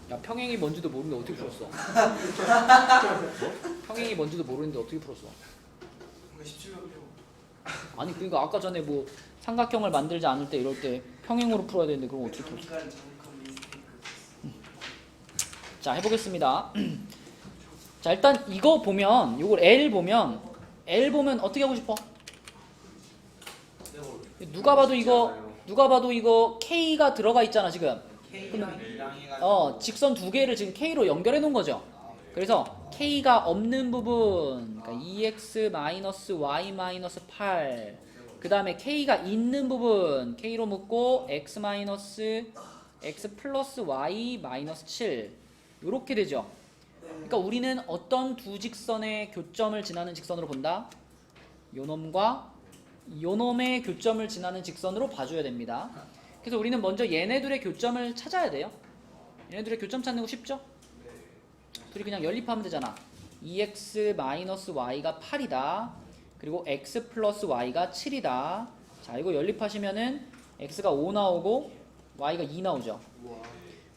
야, 평행이 뭔지도 모르는데 어떻게 풀었어? 평행이 뭔지도 모르는데 어떻게 풀었어? 뭔가 17번 빼고. 아니, 그러니까 아까 전에 뭐 삼각형을 만들지 않을 때 이럴 때 평행으로 풀어야 되는데 그럼 어떻게 풀었어? 잠깐 미스테이크. 자, 해보겠습니다. 자, 일단 이거 보면 이걸 L 보면 어떻게 하고 싶어? 누가 봐도 이거 K가 들어가 있잖아 지금. K랑 B랑 해가지고. 직선 두 개를 지금 K로 연결해 놓은 거죠. 그래서 K가 없는 부분, 그러니까 2x-y-8. 그 다음에 K가 있는 부분 K로 묶고 x 플러스 y-7 이렇게 되죠. 그러니까 우리는 어떤 두 직선의 교점을 지나는 직선으로 본다? 요놈과 요놈의 교점을 지나는 직선으로 봐줘야 됩니다. 그래서 우리는 먼저 얘네들의 교점을 찾아야 돼요. 얘네들의 교점 찾는 거 쉽죠? 둘이 그냥 연립하면 되잖아. 2x-y가 8이다. 그리고 x 플러스 y가 7이다. 자, 이거 연립하시면은 x가 5 나오고 y가 2 나오죠.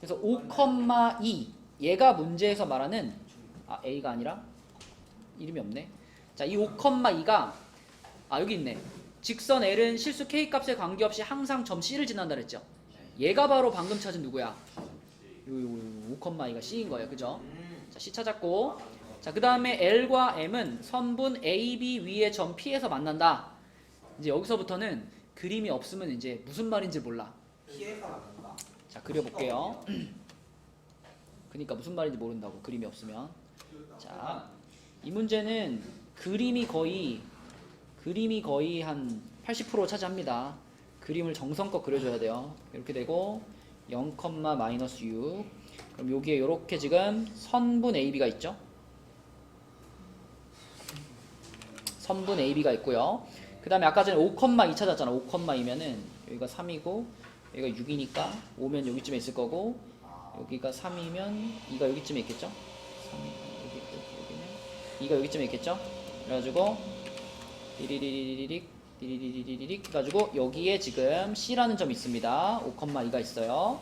그래서 5,2 얘가 문제에서 말하는 a가 아니라 이름이 없네. 자, 이 5,2가 여기 있네. 직선 L은 실수 k 값에 관계없이 항상 점 C를 지난다 그랬죠. 얘가 바로 방금 찾은 누구야? 요 5,2가 C인 거예요. 그죠? 자, C 찾았고. 자, 그 다음에 L과 M은 선분 AB 위에 점 P에서 만난다. 이제 여기서부터는 그림이 없으면 이제 무슨 말인지 몰라. 피해가 나간다. 자, 그려볼게요. 그러니까 무슨 말인지 모른다고, 그림이 없으면. 자, 이 문제는 그림이 거의 한 80% 차지합니다. 그림을 정성껏 그려줘야 돼요. 이렇게 되고 0, 마이너스 6. 그럼 여기에 이렇게 지금 선분 AB가 있죠. 선분 AB가 있고요. 그 다음에 아까 전에 5,2 찾았잖아. 5,2면은 여기가 3이고 여기가 6이니까 5면 여기쯤에 있을 거고 여기가 3이면 2가 여기쯤에 있겠죠. 3이 여기면 2가 여기쯤에 있겠죠. 그래가지고 디리리리릭 해가지고 여기에 지금 C라는 점이 있습니다. 5,2가 있어요.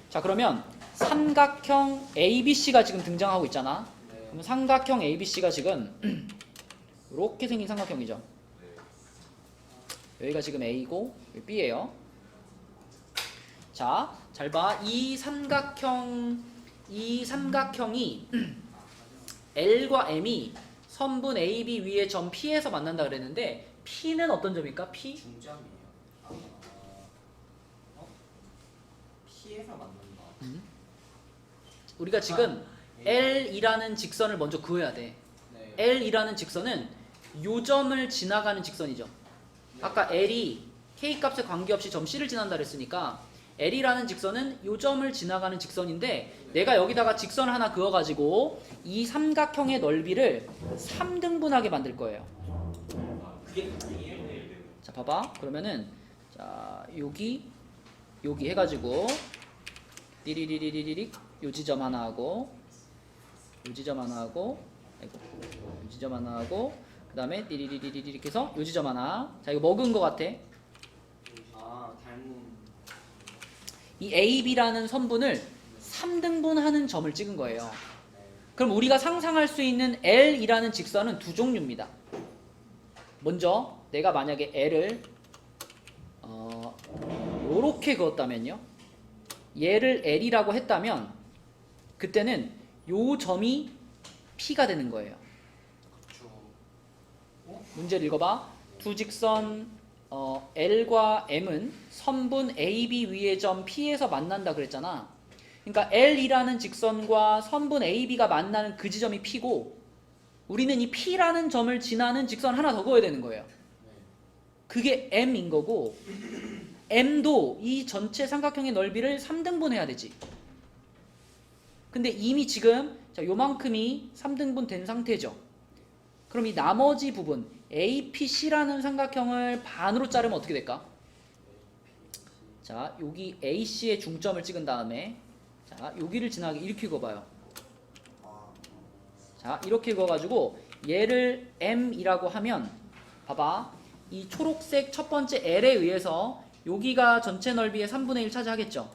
자, 그러면 삼각형 ABC가 지금 등장하고 있잖아. 그럼 삼각형 ABC가 지금 이렇게 생긴 삼각형이죠. 여기가 지금 A고 여기 B예요. 자, 잘 봐. 이 삼각형이 L과 M이 선분 AB 위에 점 P에서 만난다 그랬는데 P는 어떤 점일까? P? 중점이에요. P에서 만난다. 우리가 지금 L이라는 직선을 먼저 구해야 돼. 네. L이라는 직선은 요 점을 지나가는 직선이죠. 아까 L이 K값에 관계없이 점 C를 지난다 그랬으니까 L이라는 직선은 요 점을 지나가는 직선인데 내가 여기다가 직선 하나 그어가지고 이 삼각형의 넓이를 3등분하게 만들 거예요. 그게 아니에요. 자, 봐봐. 그러면은 자 여기 해가지고 띠리리리리리 요 지점 하나 하고 요 지점 하나 하고 아이고 요 지점 하나 하고 그 다음에 띠리리리리 이렇게 해서 요 지점 하나. 자, 이거 먹은 거 같아. 닮은. 이 AB라는 선분을 3등분하는 점을 찍은 거예요. 그럼 우리가 상상할 수 있는 L이라는 직선은 두 종류입니다. 먼저 내가 만약에 L을 요렇게 그었다면요. 얘를 L이라고 했다면 그때는 요 점이 P가 되는 거예요. 문제를 읽어봐. 두 직선 L과 M은 선분 AB 위의 점 P에서 만난다 그랬잖아. 그러니까 L이라는 직선과 선분 AB가 만나는 그 지점이 P고 우리는 이 P라는 점을 지나는 직선 하나 더 그어야 되는 거예요. 그게 M인 거고 M도 이 전체 삼각형의 넓이를 3등분 해야 되지. 근데 이미 지금 자, 요만큼이 3등분 된 상태죠. 그럼 이 나머지 부분 APC라는 삼각형을 반으로 자르면 어떻게 될까? 자, 여기 AC의 중점을 찍은 다음에 자, 여기를 지나게 이렇게 그어봐요. 자, 이렇게 그어가지고 얘를 M이라고 하면 봐봐. 이 초록색 첫 번째 L에 의해서 여기가 전체 넓이의 3분의 1 차지하겠죠.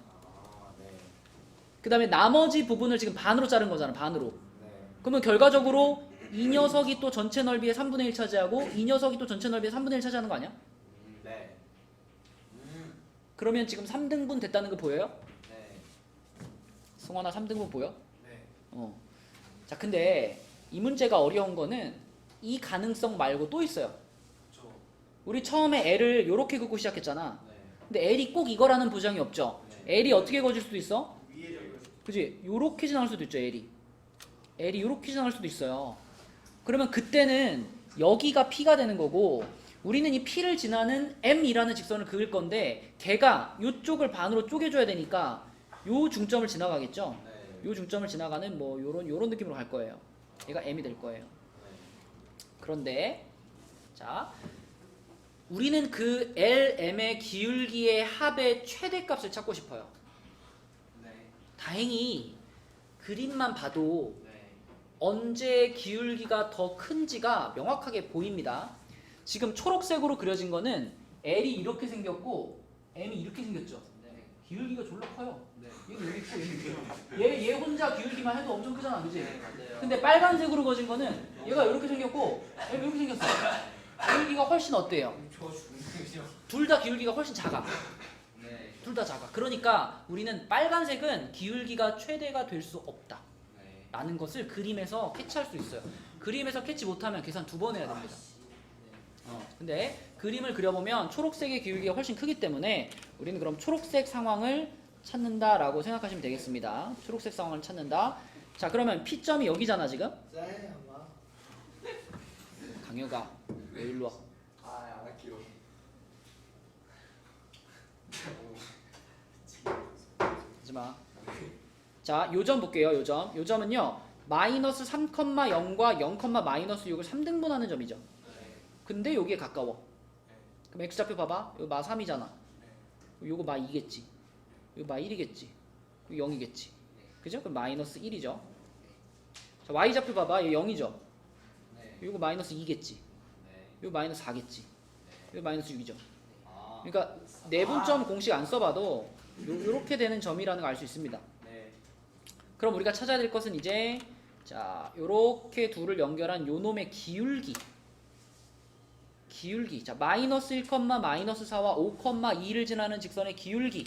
그 다음에 나머지 부분을 지금 반으로 자른 거잖아. 반으로. 그러면 결과적으로 이 녀석이 또 전체 넓이의 3분의 1 차지하고 이 녀석이 또 전체 넓이의 3분의 1 차지하는 거 아니야? 네. 그러면 지금 3등분 됐다는 거 보여요? 네. 승원아 3등분 보여? 네. 자, 근데 이 문제가 어려운 거는 이 가능성 말고 또 있어요. 그쵸. 우리 처음에 L을 요렇게 긋고 시작했잖아. 네. 근데 L이 꼭 이거라는 보장이 없죠. L이 어떻게 그어질 수도 있어? 위에 적을 수 그지? 요렇게 지나갈 수도 있죠. L이 요렇게 지나갈 수도 있어요. 그러면 그때는 여기가 P가 되는 거고 우리는 이 P를 지나는 M이라는 직선을 그을 건데 걔가 요쪽을 반으로 쪼개줘야 되니까 요 중점을 지나가겠죠. 네. 요 중점을 지나가는 뭐 요런 느낌으로 갈 거예요. 얘가 M이 될 거예요. 그런데 자, 우리는 그 LM의 기울기의 합의 최대값을 찾고 싶어요. 네. 다행히 그림만 봐도 네. 언제 기울기가 더 큰지가 명확하게 보입니다. 지금 초록색으로 그려진 거는 L이 이렇게 생겼고 M이 이렇게 생겼죠. 네. 기울기가 졸라 커요. 네. 얘는 여기 있고 얘는 있고 얘 혼자 기울기만 해도 엄청 크잖아, 그지? 네, 맞아요. 근데 빨간색으로 그어진 거는 얘가 이렇게 생겼고 얘가 이렇게 생겼어. 기울기가 훨씬 어때요? 저 중심이요. 둘 다 기울기가 훨씬 작아. 네. 둘 다 작아. 그러니까 우리는 빨간색은 기울기가 최대가 될 수 없다 네. 라는 것을 그림에서 캐치할 수 있어요. 그림에서 캐치 못하면 계산 2번 해야 됩니다. 근데 그림을 그려보면 초록색의 기울기가 훨씬 크기 때문에 우리는 그럼 초록색 상황을 찾는다라고 생각하시면 되겠습니다. 초록색 상황을 찾는다. 자, 그러면 P점이 여기잖아 지금. 네, 아마. 강효가 왜 일로 와? 안 할게요. 하지마. 자, 요점 볼게요. 요점은요 마이너스 3,0과 0,-6을 3등분하는 점이죠. 네. 근데 여기에 가까워. 그럼 x좌표 봐봐. 이거 마 3이잖아. 요거 마 2겠지. 이거 마 1이겠지. 이거 0이겠지. 그죠? 그럼 마이너스 1이죠. 자, y좌표 봐봐. 이거 0이죠. 네. 이거 마이너스 2겠지. 네. 이거 마이너스 4겠지. 이거 마이너스 6이죠. 아. 그러니까 내분점 공식 안 써봐도 요렇게 되는 점이라는 걸 알 수 있습니다. 네. 그럼 우리가 찾아야 될 것은 이제 자, 요렇게 둘을 연결한 요 놈의 기울기. 자, 마이너스 1, 마이너스 4와 5,2를 지나는 직선의 기울기.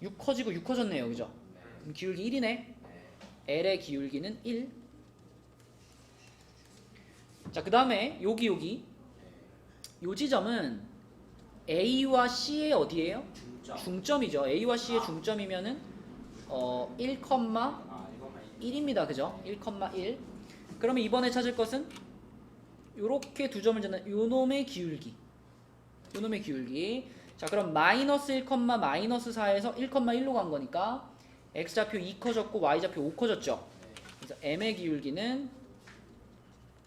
6 커지고 6 커졌네요. 그죠? 그럼 기울기 1이네. L의 기울기는 1. 자, 그 다음에 여기 요 지점은 A와 C의 어디예요? 중점. 중점이죠. A와 C의 중점이면은 1,1입니다. 그죠? 1,1. 그러면 이번에 찾을 것은 요렇게 두 점을 짓는 요놈의 기울기. 자, 그럼 마이너스 1, 마이너스 4에서 1,1로 간 거니까 x좌표 2 커졌고 y좌표 5 커졌죠. 그래서 m의 기울기는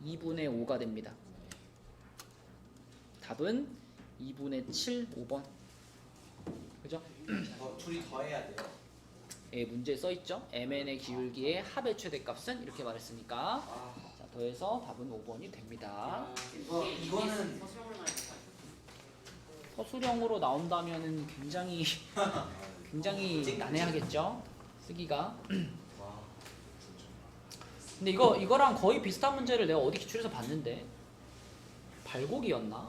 2분의 5가 됩니다. 답은 2분의 7, 5번. 그죠? 둘이 더해야 돼요. 예, 문제에 써있죠. mn의 기울기의 합의 최대값은 이렇게 말했으니까 자, 더해서 답은 5번이 됩니다. 이거는 서술형을 많이 봤어요. 서술형으로 나온다면은 굉장히 난해하겠죠. 쓰기가. 근데 이거랑 거의 비슷한 문제를 내가 어디 기출에서 봤는데 발곡이었나?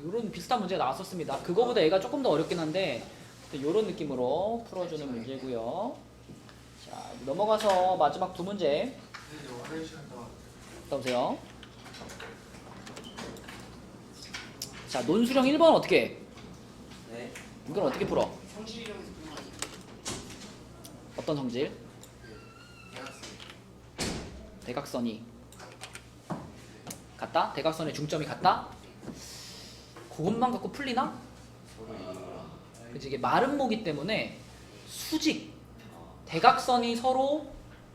이런 비슷한 문제가 나왔었습니다. 그거보다 얘가 조금 더 어렵긴 한데 이런 느낌으로 풀어주는 문제고요. 자, 넘어가서 마지막 두 문제. 보세요. 자, 논술형 1번 어떻게 해? 네. 이건 어떻게 풀어? 성질이랑 그런 거 아니에요? 어떤 성질? 대학생. 대각선이 같다? 대각선의 중점이 같다? 그것만 갖고 풀리나? 그치, 이게 마름모기 때문에 수직 대각선이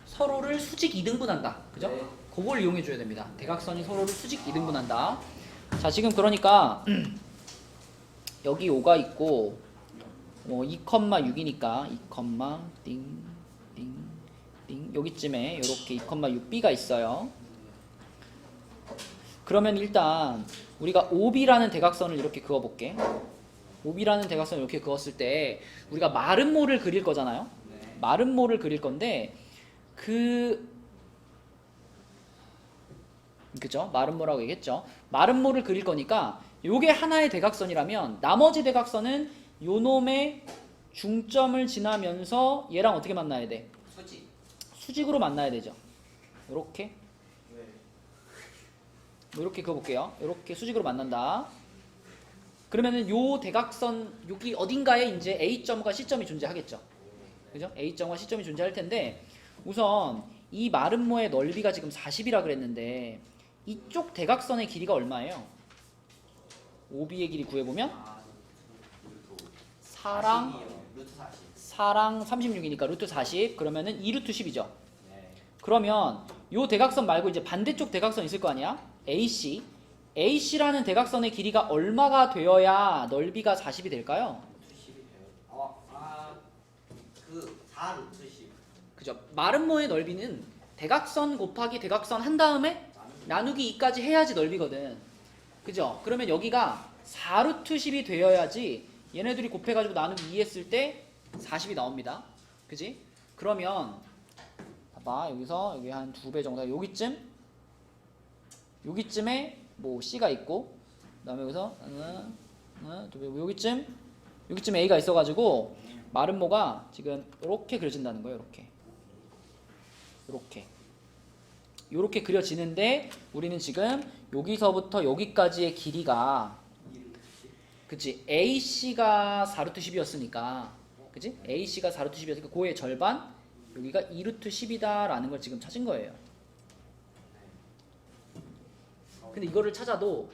서로를 수직 2등분한다. 그죠? 네. 그걸 이용해 줘야 됩니다. 대각선이 서로를 수직 2등분한다. 자, 지금 그러니까 여기 5가 있고 2,6이니까 2,띵띵띵 여기쯤에 이렇게 2,6b가 있어요. 그러면 일단 우리가 OB라는 대각선을 이렇게 그어볼게. OB라는 대각선을 이렇게 그었을 때 우리가 마름모를 그릴 거잖아요. 네. 마름모를 그릴 건데 그죠? 마름모라고 얘기했죠. 마름모를 그릴 거니까 요게 하나의 대각선이라면 나머지 대각선은 요놈의 중점을 지나면서 얘랑 어떻게 만나야 돼? 수직. 수직으로 만나야 되죠. 요렇게 네. 이렇게 그어볼게요. 이렇게 수직으로 만난다. 그러면은 요 대각선 여기 어딘가에 이제 A점과 C점이 존재하겠죠. 그죠? A점과 C점이 존재할 텐데 우선 이 마름모의 넓이가 지금 40이라 그랬는데 이쪽 대각선의 길이가 얼마예요? OB의 길이 구해보면 4랑 40이요. 루트 40. 4랑 36이니까 루트 40 그러면은 2루트 10이죠. 네. 그러면 요 대각선 말고 이제 반대쪽 대각선 있을 거 아니야? AC라는 대각선의 길이가 얼마가 되어야 넓이가 40이 될까요? 루트 10이 돼요. 그 4 루트 10. 그죠? 마름모의 넓이는 대각선 곱하기 대각선 한 다음에 나누기 2까지 해야지 넓이거든. 그죠? 그러면 여기가 4루트 10이 되어야지 얘네들이 곱해가지고 나누기 2 했을 때 40이 나옵니다. 그지? 그러면 봐봐 여기서 여기 한 2배 정도 여기쯤에 뭐 C가 있고 그 다음에 여기서 하나, 두 배, 여기쯤 A가 있어가지고 마름모가 지금 이렇게 그려진다는 거예요. 이렇게 그려지는데 우리는 지금 여기서부터 여기까지의 길이가 그치 AC가 4루트 10이었으니까 그치 AC가 4루트 10이었으니까 그의 절반 여기가 2루트 10이다 라는 걸 지금 찾은 거예요. 근데 이거를 찾아도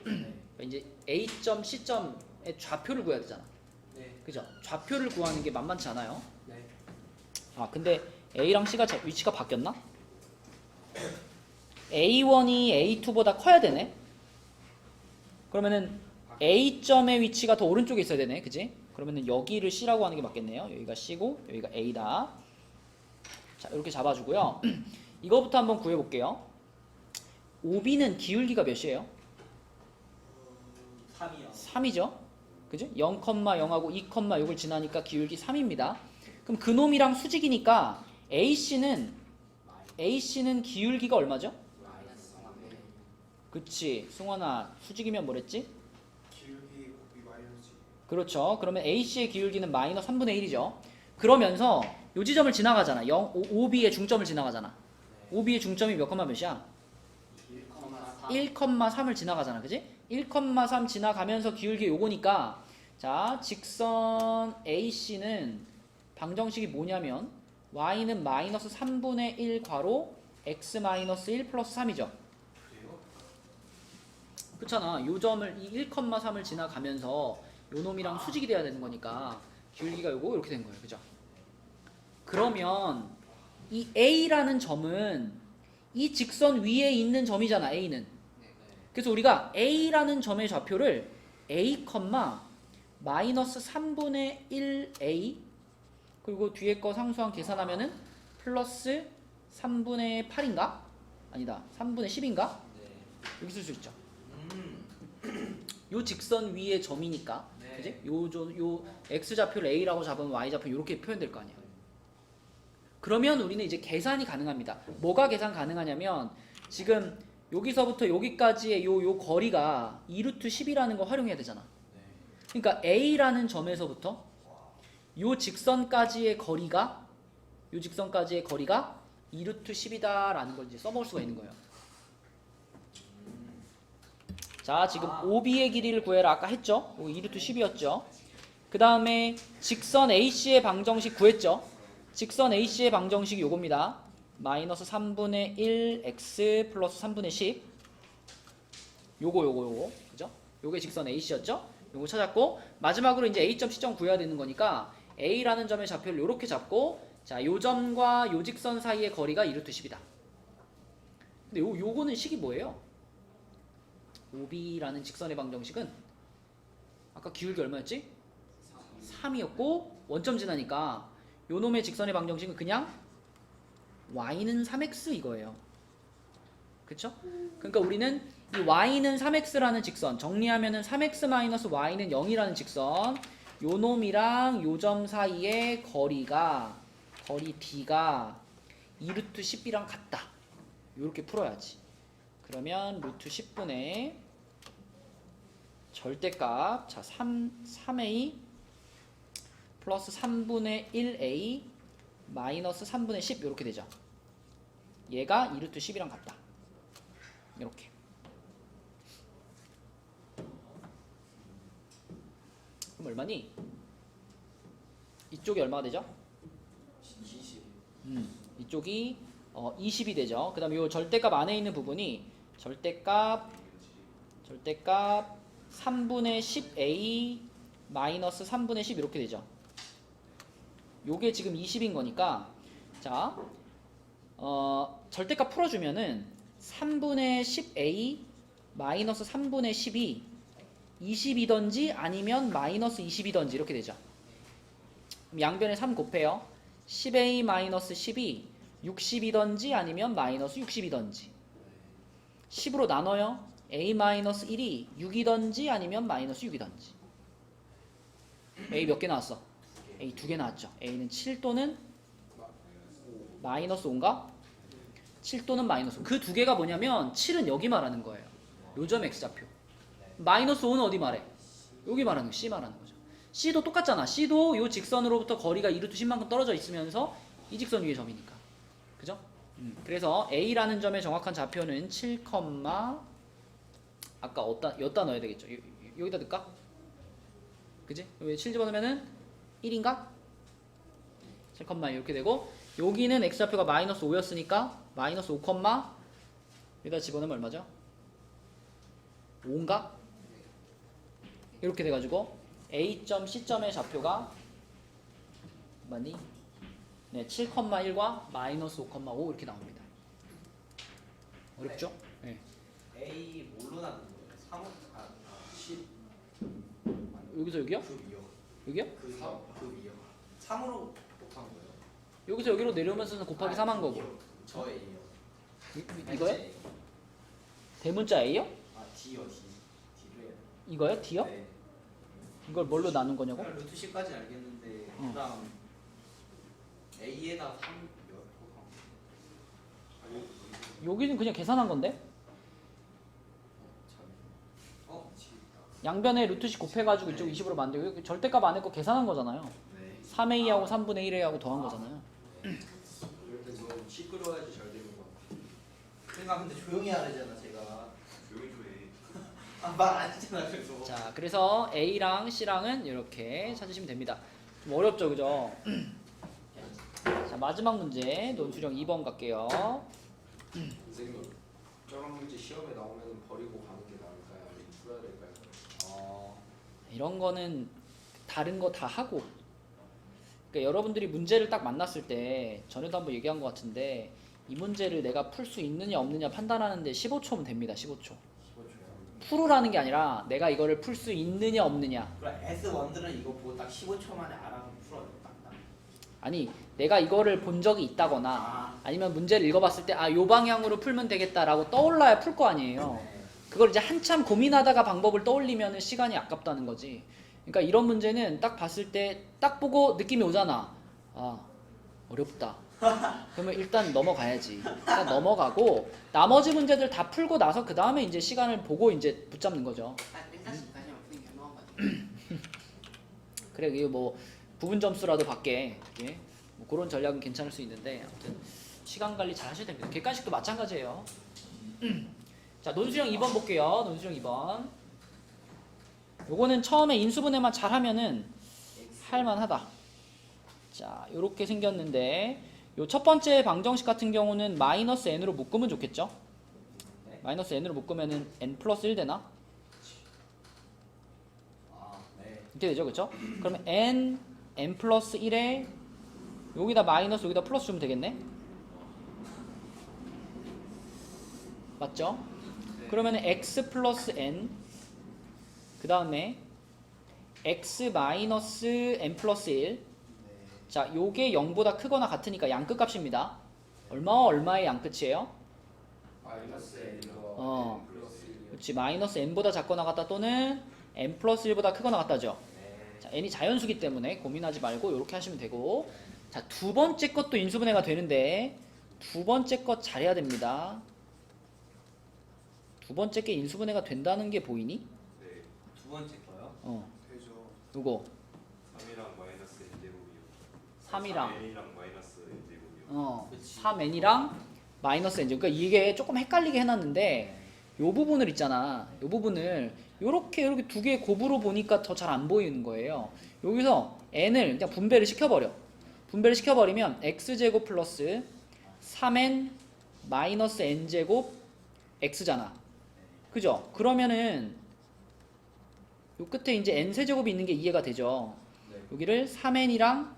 이제 A점, C점의 좌표를 구해야 되잖아. 네. 그죠? 좌표를 구하는 게 만만치 않아요. 네. 아 근데 A랑 C가 위치가 바뀌었나? A1이 A2보다 커야 되네. 그러면은 A점의 위치가 더 오른쪽에 있어야 되네. 그지? 그러면은 여기를 C라고 하는 게 맞겠네요. 여기가 C고 여기가 A다. 자 이렇게 잡아주고요. 이거부터 한번 구해볼게요. OB는 기울기가 몇이에요? 3이요. 3이죠. 그죠? 0,0하고 2,6을 지나니까 기울기 3입니다. 그럼 그놈이랑 수직이니까 AC는 기울기가 얼마죠? 마이너스 3분의 그치. 승원아, 수직이면 뭐랬지? 기울기 곱이 마이너스 그렇죠. 그러면 AC의 기울기는 마이너스 3분의 1이죠. 그러면서 요 지점을 지나가잖아. 5B의 중점을 지나가잖아. 5B의 중점이 몇 컴마 몇이야? 1,3을 지나가잖아. 그지? 1,3 지나가면서 기울기 요거니까 자, 직선 AC는 방정식이 뭐냐면 y는 마이너스 3분의 1 괄호 x 마이너스 1 플러스 3이죠. 그래요? 그렇잖아. 요 점을 이 1,3을 지나가면서 요 놈이랑 수직이 돼야 되는 거니까 기울기가 요거 이렇게 된 거예요. 그죠? 그러면 이 A라는 점은 이 직선 위에 있는 점이잖아. A는. 그래서 우리가 A라는 점의 좌표를 A, 마이너스 3분의 1A 그리고 뒤에 거 상수항 계산하면은 플러스 3분의 8인가? 아니다. 3분의 10인가? 네. 여기 쓸 수 있죠. 요 직선 위의 점이니까. 네. 그지? 요 x 좌표를 a라고 잡으면 y 좌표 이렇게 표현될 거 아니야. 그러면 우리는 이제 계산이 가능합니다. 뭐가 계산 가능하냐면 지금 여기서부터 여기까지의 요 거리가 2루트 10이라는 거 활용해야 되잖아. 그러니까 a라는 점에서부터 요 직선까지의 거리가 2루트 10이다라는 걸 이제 써먹을 수가 있는 거예요. 자, 지금 OB의 길이를 구해라 아까 했죠? 2루트 10이었죠. 그 다음에 직선 AC의 방정식 구했죠. 직선 AC의 방정식이 요겁니다. 마이너스 3분의 1 x 플러스 3분의 10 요거 그죠? 요게 직선 AC였죠? 요거 찾았고 마지막으로 이제 A점 C점 구해야 되는 거니까 A라는 점의 좌표를 요렇게 잡고 자, 요 점과 요 직선 사이의 거리가 2루트 10이다. 근데 요거는 식이 뭐예요? OB라는 직선의 방정식은 아까 기울기 얼마였지? 3이었고 원점 지나니까 요 놈의 직선의 방정식은 그냥 y는 3x 이거예요. 그쵸? 그러니까 우리는 이 y는 3x라는 직선 정리하면은 3x-y는 0이라는 직선 요 놈이랑 요 점 사이의 거리 d가 2루트 10이랑 같다. 요렇게 풀어야지. 그러면 루트 10분의 절대값 자 3a 플러스 3분의 1a 마이너스 3분의 10 이렇게 되죠. 얘가 2루트 10이랑 같다. 이렇게. 그럼 얼마니? 이쪽이 얼마가 되죠? 20 이쪽이 20이 되죠. 그 다음에 이 절대값 안에 있는 부분이 절대값 3분의 10a 마이너스 3분의 10 이렇게 되죠. 요게 지금 20인 거니까 자 절대값 풀어주면은 3분의 10a 마이너스 3분의 10이 20이던지 아니면 마이너스 20이던지 이렇게 되죠. 그럼 양변에 3 곱해요. 10a 마이너스 10이 60이던지 아니면 마이너스 60이던지 10으로 나눠요. a 마이너스 1이 6이던지 아니면 마이너스 6이던지 a 몇 개 나왔어? a 2개 나왔죠. a는 7 또는 마이너스 5인가? 7 또는 마이너스 5. 그 두 개가 뭐냐면 7은 여기 말하는 거예요. 요점 x좌표. 마이너스 5는 어디 말해? 여기 말하는 거 c 말하는 거죠. c도 똑같잖아. c도 요 직선으로부터 거리가 2루트 10만큼 떨어져 있으면서 이 직선 위의 점이니까. 그죠? 그래서 a라는 점의 정확한 좌표는 7, 아까 여기다 넣어야 되겠죠. 여기다 넣을까? 그지? 왜 7 집어넣으면은 1인가? 7, 이렇게 되고 여기는 x좌표가 마이너스 5였으니까 마이너스 5, 여기다 집어넣으면 얼마죠? 5인가? 이렇게 돼가지고 A점, C점의 좌표가 많이 네, 7,1과 마이너스 5,5 이렇게 나옵니다. 어렵죠? 네. A 뭘로 나눈 거예요? 3, 10 여기서 여기요? 그 위요. 여기요? 그 위요. 3으로 곱한 거예요. 여기서 여기로 내려오면서는 곱하기 3한 거고. 저 A요. 이거요? 대문자 A요? 아 D요 D. D로요. 이거요? D요? 네. 이걸 뭘로 나눈 거냐고? 루트 10까지 알겠는데 어. 그다음 A에다 3 여기는 그냥 계산한 건데? 양변에 루트씩 곱해가지고 이쪽 20으로 만들고 여기 절대값 안 했고 계산한 거잖아요. 네. 3A하고 3분의 1A하고 더한 거잖아요. 이럴 때 좀 시끄러워야지 잘 되는 거 같아. 그러니까 근데 조용히 하래잖아 제가. 조용히 좀 해. 말 안 했잖아 그래서. 자, 그래서 A랑 C랑은 이렇게 찾으시면 됩니다. 좀 어렵죠, 그죠? 자, 마지막 문제 논술형 2번 갈게요. 선생님, 저런 문제 시험에 나오면 버리고 가는 게 나을까요? 아니면 풀어야 될까요? 이런 거는 다른 거 다 하고, 그러니까 여러분들이 문제를 딱 만났을 때 전에도 한번 얘기한 것 같은데 이 문제를 내가 풀 수 있느냐 없느냐 판단하는데 15초면 됩니다. 15초. 15초요. 풀으라는 게 아니라 내가 이거를 풀 수 있느냐 없느냐. 그럼 S1들은 이거 보고 딱 15초 만에 알아서 풀어요. 딱. 아니, 내가 이거를 본 적이 있다거나 아니면 문제를 읽어봤을 때 아, 요 방향으로 풀면 되겠다라고 떠올라야 풀 거 아니에요. 네. 그걸 이제 한참 고민하다가 방법을 떠올리면 시간이 아깝다는 거지. 그러니까 이런 문제는 딱 봤을 때 딱 보고 느낌이 오잖아. 아, 어렵다. 그러면 일단 넘어가야지. 일단 넘어가고 나머지 문제들 다 풀고 나서 그 다음에 이제 시간을 보고 이제 붙잡는 거죠. 일단 지금까지만 푸는 게 넘어가지고. 그래, 이게 뭐 부분 점수라도 받게 이렇게 뭐 그런 전략은 괜찮을 수 있는데 아무튼 시간 관리 잘 하셔야 됩니다. 객관식도 마찬가지예요. 자, 논술형 2번 볼게요. 논술형 2번. 요거는 처음에 인수분해만 잘하면은 할만하다. 자, 요렇게 생겼는데 요 첫 번째 방정식 같은 경우는 마이너스 n으로 묶으면 좋겠죠? 네. 마이너스 n으로 묶으면은 n 플러스 1 되나? 네. 이렇게 되죠, 그렇죠? 그러면 n 플러스 1에 여기다 마이너스 여기다 플러스 주면 되겠네? 맞죠? 그러면 x 플러스 n 그 다음에 x 마이너스 n 플러스 1 자, 요게 0보다 크거나 같으니까 양끝값입니다. 얼마의 양끝이에요? 마이너스 N과 어. N 플러스 1이요. 그렇지, 마이너스 n보다 작거나 같다 또는 n 플러스 1보다 크거나 같다죠. 자, n이 자연수기 때문에 고민하지 말고 이렇게 하시면 되고, 자, 두 번째 것도 인수분해가 되는데 두 번째 것 잘해야 됩니다. 두 번째 게 인수분해가 된다는 게 보이니? 네. 두 번째 거요. 되죠. 요거 3이랑 마이너스 n제곱이요. 3이랑 n이랑 마이너스 n제곱이요. 그치. 3n이랑 마이너스 n. 그러니까 이게 조금 헷갈리게 해놨는데 요 부분을 있잖아. 요 부분을 요렇게 두 개의 곱으로 보니까 더 잘 안 보이는 거예요. 여기서 n을 그냥 분배를 시켜버려. 분배를 시켜버리면 x제곱 플러스 3n 마이너스 n제곱 x잖아. 그죠? 그러면은 요 끝에 이제 n세제곱이 있는 게 이해가 되죠. 네. 여기를 3n이랑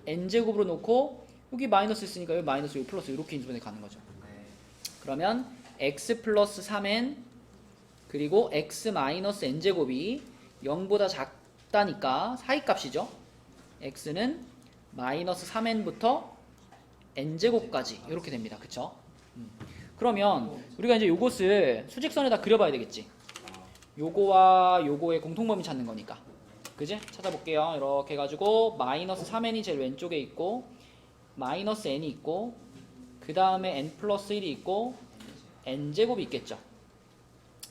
n제곱으로 놓고 여기 마이너스 있으니까 여기 마이너스 여기 플러스 이렇게 인수분해 가는 거죠. 네. 그러면 x 플러스 3n 그리고 x 마이너스 n제곱이 0보다 작다니까 사이값이죠. x는 마이너스 3n부터 n제곱까지 이렇게 됩니다. 그쵸? 그러면 우리가 이제 요것을 수직선에다 그려봐야 되겠지. 요거와 요거의 공통범위 찾는 거니까. 그지? 찾아볼게요. 이렇게 해가지고 마이너스 3n이 제일 왼쪽에 있고 마이너스 n이 있고 그 다음에 n 플러스 1이 있고 n제곱이 있겠죠.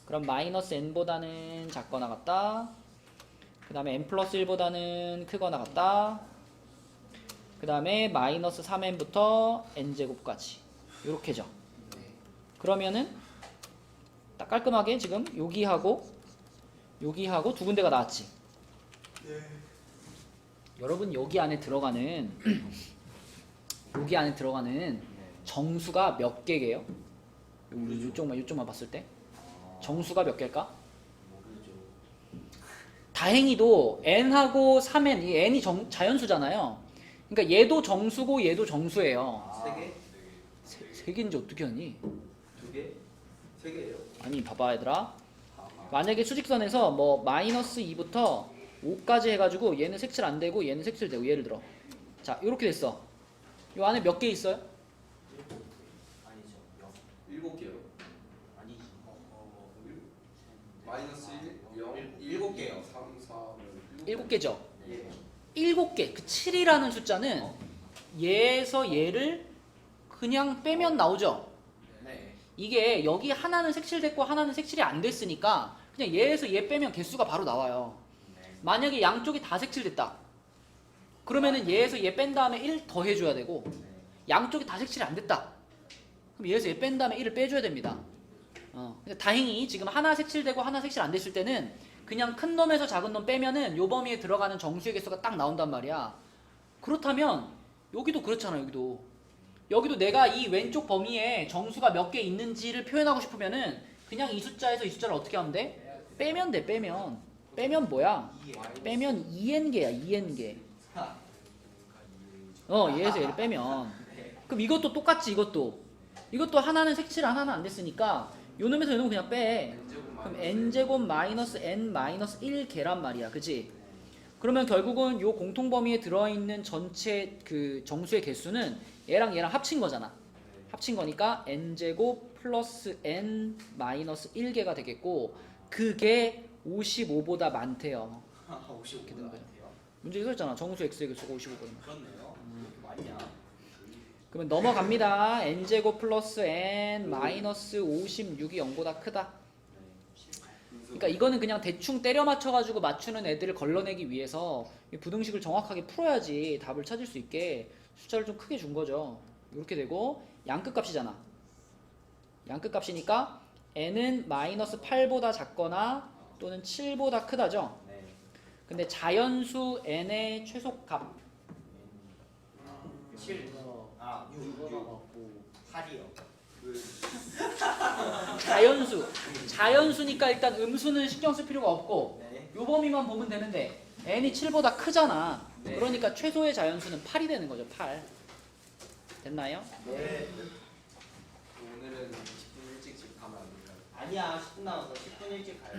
그럼 마이너스 n보다는 작거나 같다. 그 다음에 n 플러스 1보다는 크거나 같다. 그 다음에 마이너스 3n부터 n제곱까지 요렇게죠. 그러면은 딱 깔끔하게 지금 여기하고 두 군데가 나왔지. 여러분 여기 안에 들어가는 정수가 몇 개게요? 요쪽만 봤을 때 정수가 몇 개일까? 모르죠. 다행히도 n하고 3n 이 n이 자연수잖아요. 그러니까 얘도 정수고 얘도 정수예요. 세 개? 세 개인지 어떻게 하니? 두 개? 세 개예요? 아니 봐봐 얘들아. 만약에 수직선에서 뭐 마이너스 2부터 5까지 해가지고 얘는 색칠 안 되고 얘는 색칠 되고 예를 들어 자 요렇게 됐어. 요 안에 몇 개 있어요? 아니죠. 7개요. 아니지. 마이너스 1, 0, 7 개요. 3, 4, 7개죠. 네. 7개. 그 7이라는 숫자는 얘에서 얘를 그냥 빼면 나오죠. 이게 여기 하나는 색칠됐고 하나는 색칠이 안 됐으니까 그냥 얘에서 얘 빼면 개수가 바로 나와요. 만약에 양쪽이 다 색칠됐다. 그러면은 얘에서 얘 뺀 다음에 1 더 해줘야 되고 양쪽이 다 색칠이 안 됐다. 그럼 얘에서 얘 뺀 다음에 1을 빼줘야 됩니다. 근데 다행히 지금 하나 색칠되고 하나 색칠 안 됐을 때는 그냥 큰 놈에서 작은 놈 빼면은 요 범위에 들어가는 정수의 개수가 딱 나온단 말이야. 그렇다면 여기도 그렇잖아. 여기도 내가 이 왼쪽 범위에 정수가 몇 개 있는지를 표현하고 싶으면은 그냥 이 숫자에서 이 숫자를 어떻게 하면 돼? 빼면 돼. 빼면 뭐야? 빼면 2n개야. 2n개. 얘에서 얘를 빼면 그럼 이것도 똑같지. 이것도 하나는 색칠 하나는 안 됐으니까 요 놈에서 요 놈 그냥 빼. 그럼 n제곱 마이너스 n 마이너스 1개란 말이야. 그치? 그러면 결국은 요 공통범위에 들어있는 전체 그 정수의 개수는 얘랑 합친 거잖아. 합친 거니까 n제곱 플러스 n 마이너스 1개가 되겠고 그게 55보다 많대요. 55분 같아요. 문제 있었잖아. 정수 x의 개수가 55보다. 그렇네요. 이렇게 많냐? 그러면 넘어갑니다. n제곱 플러스 n 마이너스 56이 0보다 크다. 그러니까 이거는 그냥 대충 때려 맞춰가지고 맞추는 애들을 걸러내기 위해서 이 부등식을 정확하게 풀어야지 답을 찾을 수 있게 숫자를 좀 크게 준 거죠. 이렇게 되고 양끝 값이잖아. 양끝 값이니까 n은 마이너스 8보다 작거나 또는 7보다 크다죠. 네. 근데 자연수 n의 최소값 7. 6. 8이요. 자연수니까 일단 음수는 신경 쓸 필요가 없고 네. 요 범위만 보면 되는데 n이 7보다 크잖아. 네. 그러니까 최소의 자연수는 8이 되는 거죠. 8. 됐나요? 네. 오늘은 10분 일찍 집 가면 안 될까요? 아니야. 10분 남았어. 10분 일찍 가요.